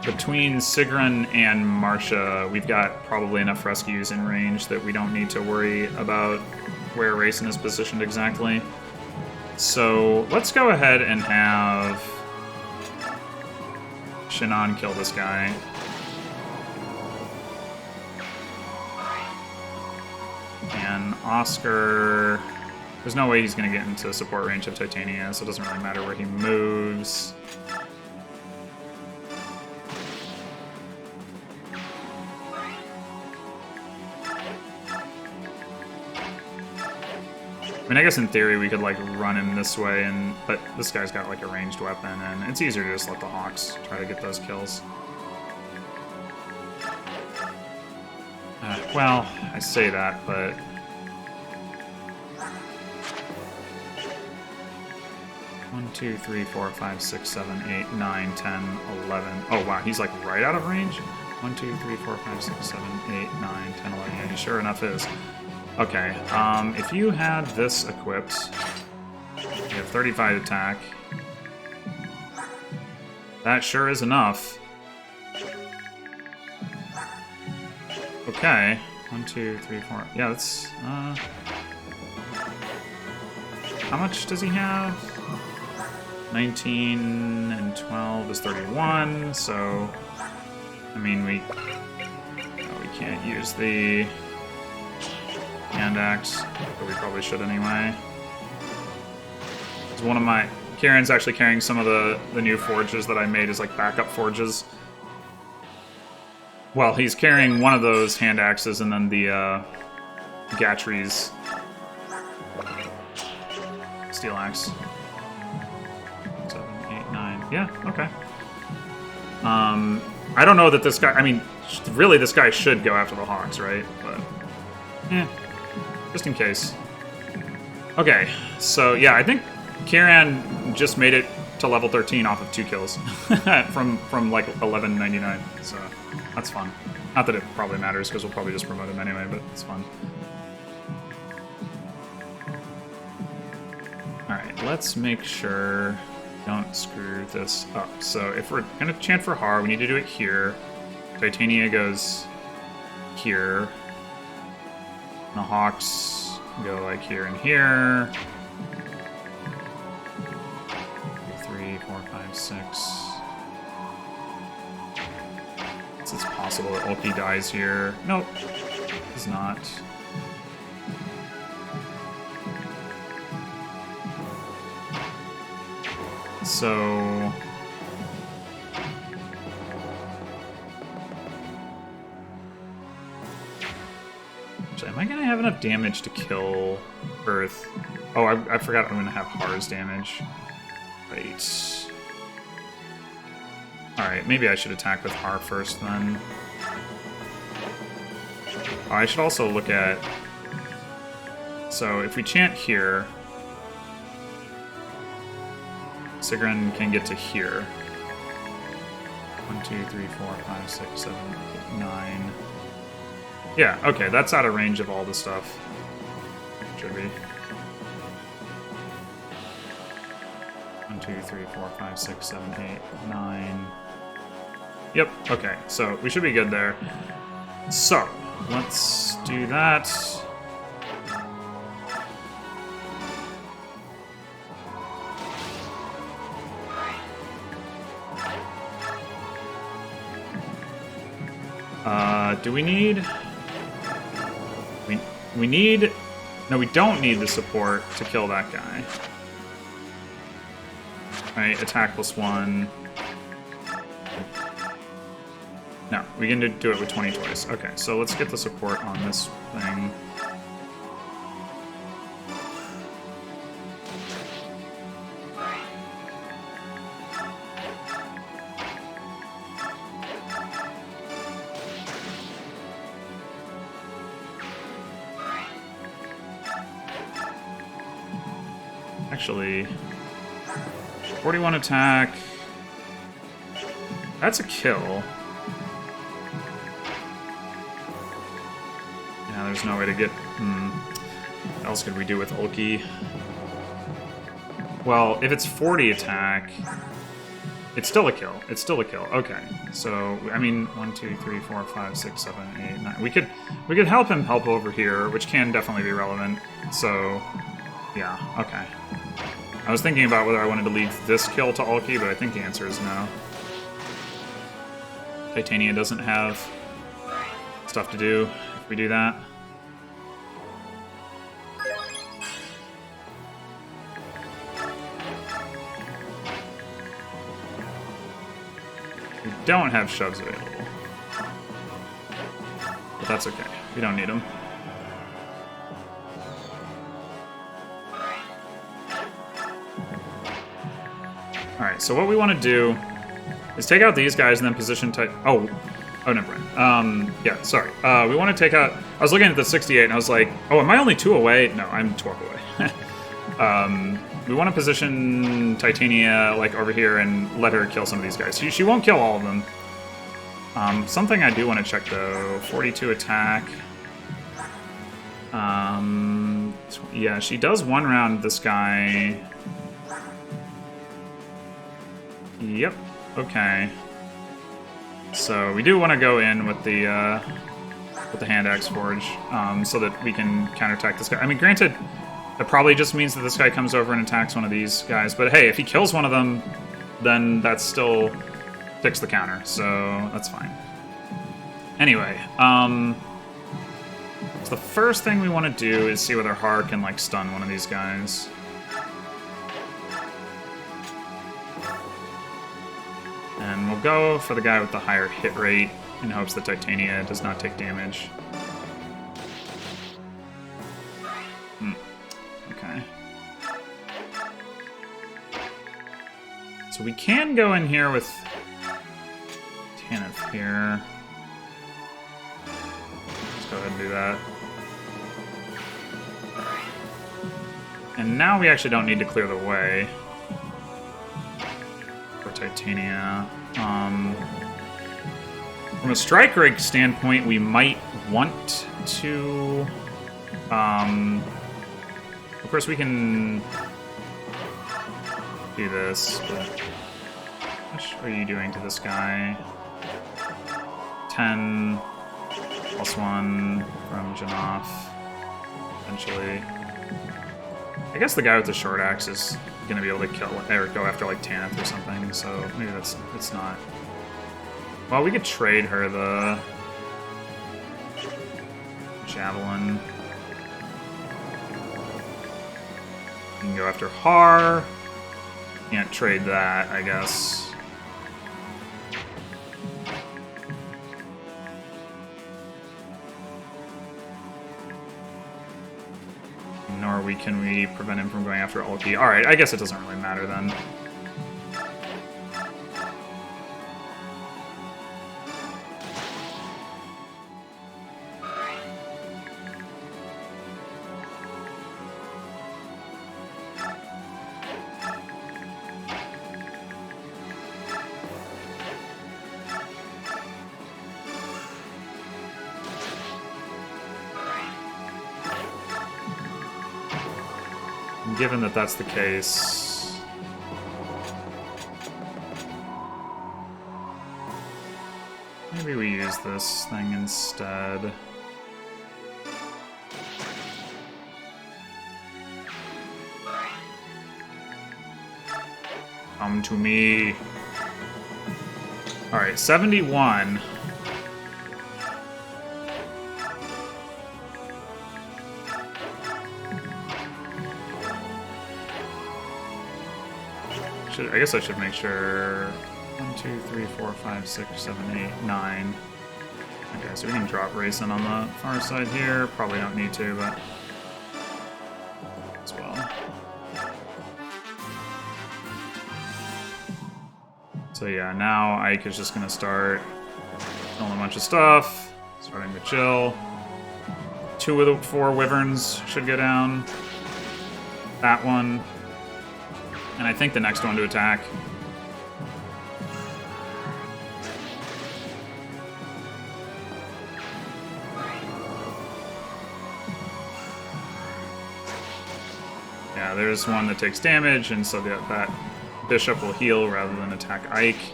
between Sigrun and Marcia, we've got probably enough rescues in range that we don't need to worry about where Rayson is positioned exactly. So let's go ahead and have Shinon kill this guy. And Oscar... There's no way he's going to get into support range of Titania, so it doesn't really matter where he moves. I mean, I guess in theory we could, like, run him this way, but this guy's got, like, a ranged weapon, and it's easier to just let the Hawks try to get those kills. Well, I say that, but... 1, 2, 3, 4, 5, 6, 7, 8, 9, 10, 11. Oh, wow, he's, like, right out of range? 1, 2, 3, 4, 5, 6, 7, 8, 9, 10, 11. Yeah, he sure enough is. Okay, if you had this equipped, you have 35 attack. That sure is enough. Okay, 1, 2, 3, 4. Yeah, that's, how much does he have? 19 and 12 is 31, so, I mean, we can't use the hand axe, but we probably should anyway. It's one of my... Kieran's actually carrying some of the new forges that I made as, like, backup forges. Well, he's carrying one of those hand axes and then the, Gatry's steel axe. 7, 8, 9. Yeah, okay. I don't know that this guy... I mean, really, this guy should go after the Hawks, right? But, just in case. Okay, so yeah, I think Kieran just made it to level 13 off of 2 kills from like 11.99, so that's fun. Not that it probably matters, because we'll probably just promote him anyway, but it's fun. Alright, let's make sure we don't screw this up. So if we're going to chant for Har, we need to do it here. Titania goes here. The Hawks go like here and here. 3, 4, 5, 6. It's possible that Ulki dies here. Nope, he's not. So... Am I going to have enough damage to kill Earth? Oh, I forgot I'm going to have Har's damage. Right. Alright, maybe I should attack with Har first, then. Oh, I should also look at... So, if we chant here... Sigrun can get to here. 1, 2, 3, 4, 5, 6, 7, 8, 9... Yeah, okay, that's out of range of all the stuff. Should be. 1, 2, 3, 4, 5, 6, 7, 8, 9. Yep, okay, so we should be good there. So, let's do that. Do we need... We need... No, we don't need the support to kill that guy. Right, attack +1. No, we can do it with 20 twice. Okay, so let's get the support on this thing. Actually, 41 attack. That's a kill. Yeah, there's no way to get... What else could we do with Ulki? Well, if it's 40 attack, it's still a kill. It's still a kill. Okay. So, I mean, 1, 2, 3, 4, 5, 6, 7, 8, 9. We could help him help over here, which can definitely be relevant. So, yeah, okay. I was thinking about whether I wanted to leave this kill to Ulki, but I think the answer is no. Titania doesn't have stuff to do if we do that. We don't have shoves available. But that's okay. We don't need them. Alright, so what we want to do is take out these guys and then position type. Oh, never mind. Yeah, sorry. We want to take out. I was looking at the 68 and I was like, oh, am I only 2 away? No, I'm 12 away. We want to position Titania like over here and let her kill some of these guys. She won't kill all of them. Something I do want to check though. 42 attack. Yeah, she does 1 round this guy. Yep. Okay. So we do want to go in with the hand axe forge, so that we can counterattack this guy. I mean, granted, that probably just means that this guy comes over and attacks one of these guys. But hey, if he kills one of them, then that still ticks the counter. So that's fine. Anyway, so the first thing we want to do is see whether Har can like stun one of these guys. And we'll go for the guy with the higher hit rate in hopes that Titania does not take damage. Okay. So we can go in here with Tanith here. Let's go ahead and do that. And now we actually don't need to clear the way for Titania. From a strike rate standpoint, we might want to. Of course, we can do this, but how much are you doing to this guy? 10 plus 1 from Janov, eventually. I guess the guy with the short axe is gonna be able to kill or go after like Tanith or something, so maybe it's not. Well, we could trade her the javelin. We can go after Har. Can't trade that, I guess. Nor can we prevent him from going after Ulti. Alright, I guess it doesn't really matter then. Given that that's the case, maybe we use this thing instead. Come to me. Alright, 71. I guess I should make sure. 1, 2, 3, 4, 5, 6, 7, 8, 9. Okay, so we can drop racing on the far side here. Probably don't need to, but as well. So yeah, now Ike is just gonna start killing a bunch of stuff, starting to chill. 2 of the 4 wyverns should go down. That one. And I think the next one to attack. Yeah, there's one that takes damage, and so that bishop will heal rather than attack Ike.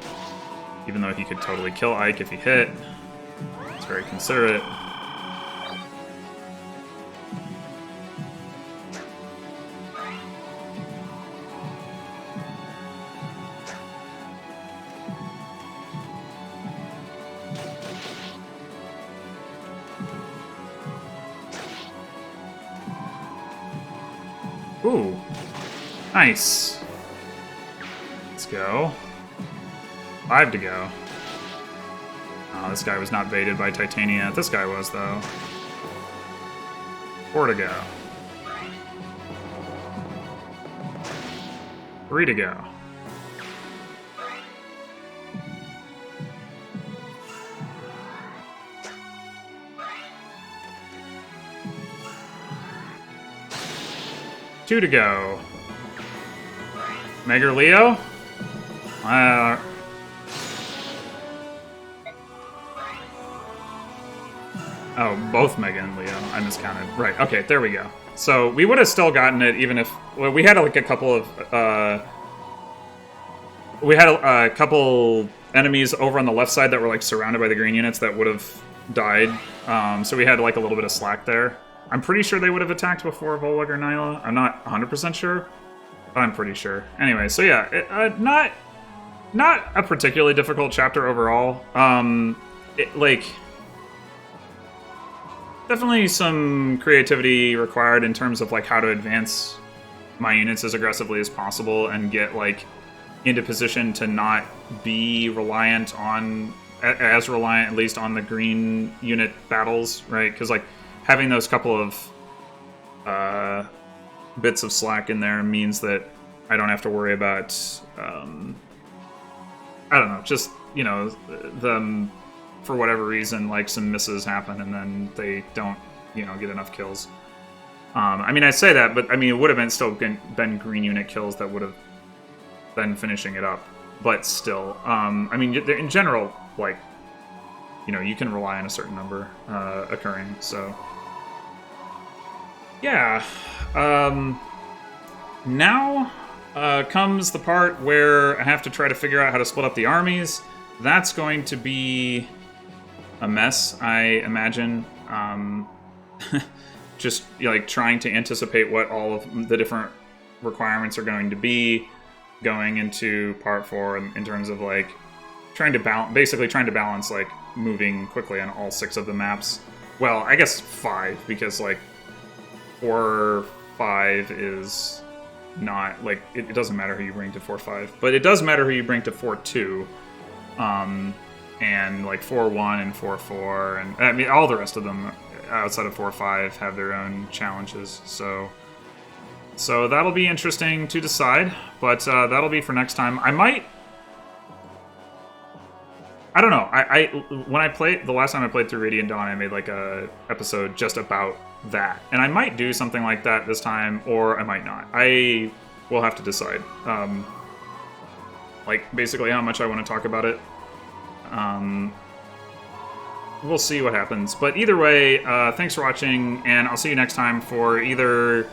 Even though he could totally kill Ike if he hit. It's very considerate. Ooh, nice. Let's go. 5 to go. Oh, this guy was not baited by Titania. This guy was, though. 4 to go. 3 to go. Two to go. Mega Leo? Oh, both Mega and Leo. I miscounted. Right, okay, there we go. So, we would have still gotten it even if... Well, we had like a couple of... we had a couple enemies over on the left side that were like surrounded by the green units that would have died. So we had like a little bit of slack there. I'm pretty sure they would have attacked before Volweg or Nyla. I'm not 100% sure, but I'm pretty sure. Anyway, so yeah, not a particularly difficult chapter overall. Definitely some creativity required in terms of like how to advance my units as aggressively as possible and get like into position to not be reliant on, as reliant at least on the green unit battles, right? Because like having those couple of bits of slack in there means that I don't have to worry about, I don't know, just, you know, them, for whatever reason, like some misses happen and then they don't, you know, get enough kills. I mean, I say that, but I mean, it would have been still been green unit kills that would have been finishing it up. But still, I mean, in general, like, you know, you can rely on a certain number occurring, so... Yeah. Now comes the part where I have to try to figure out how to split up the armies. That's going to be a mess, I imagine. Just, like, trying to anticipate what all of the different requirements are going to be going into part 4 in terms of, like, trying to balance, like, moving quickly on all 6 of the maps. Well, I guess 5, because, like, 4-5 is not, like, it doesn't matter who you bring to 4-5, but it does matter who you bring to 4-2, and, like, 4-1 and 4-4, and, I mean, all the rest of them outside of 4-5 have their own challenges, so that'll be interesting to decide, but that'll be for next time. I don't know. When I played, the last time I played through Radiant Dawn, I made like a episode just about that. And I might do something like that this time, or I might not. I will have to decide. Like, basically how much I want to talk about it. We'll see what happens. But either way, thanks for watching, and I'll see you next time for either,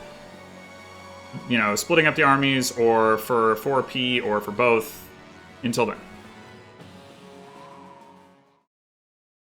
you know, splitting up the armies, or for 4P, or for both. Until then.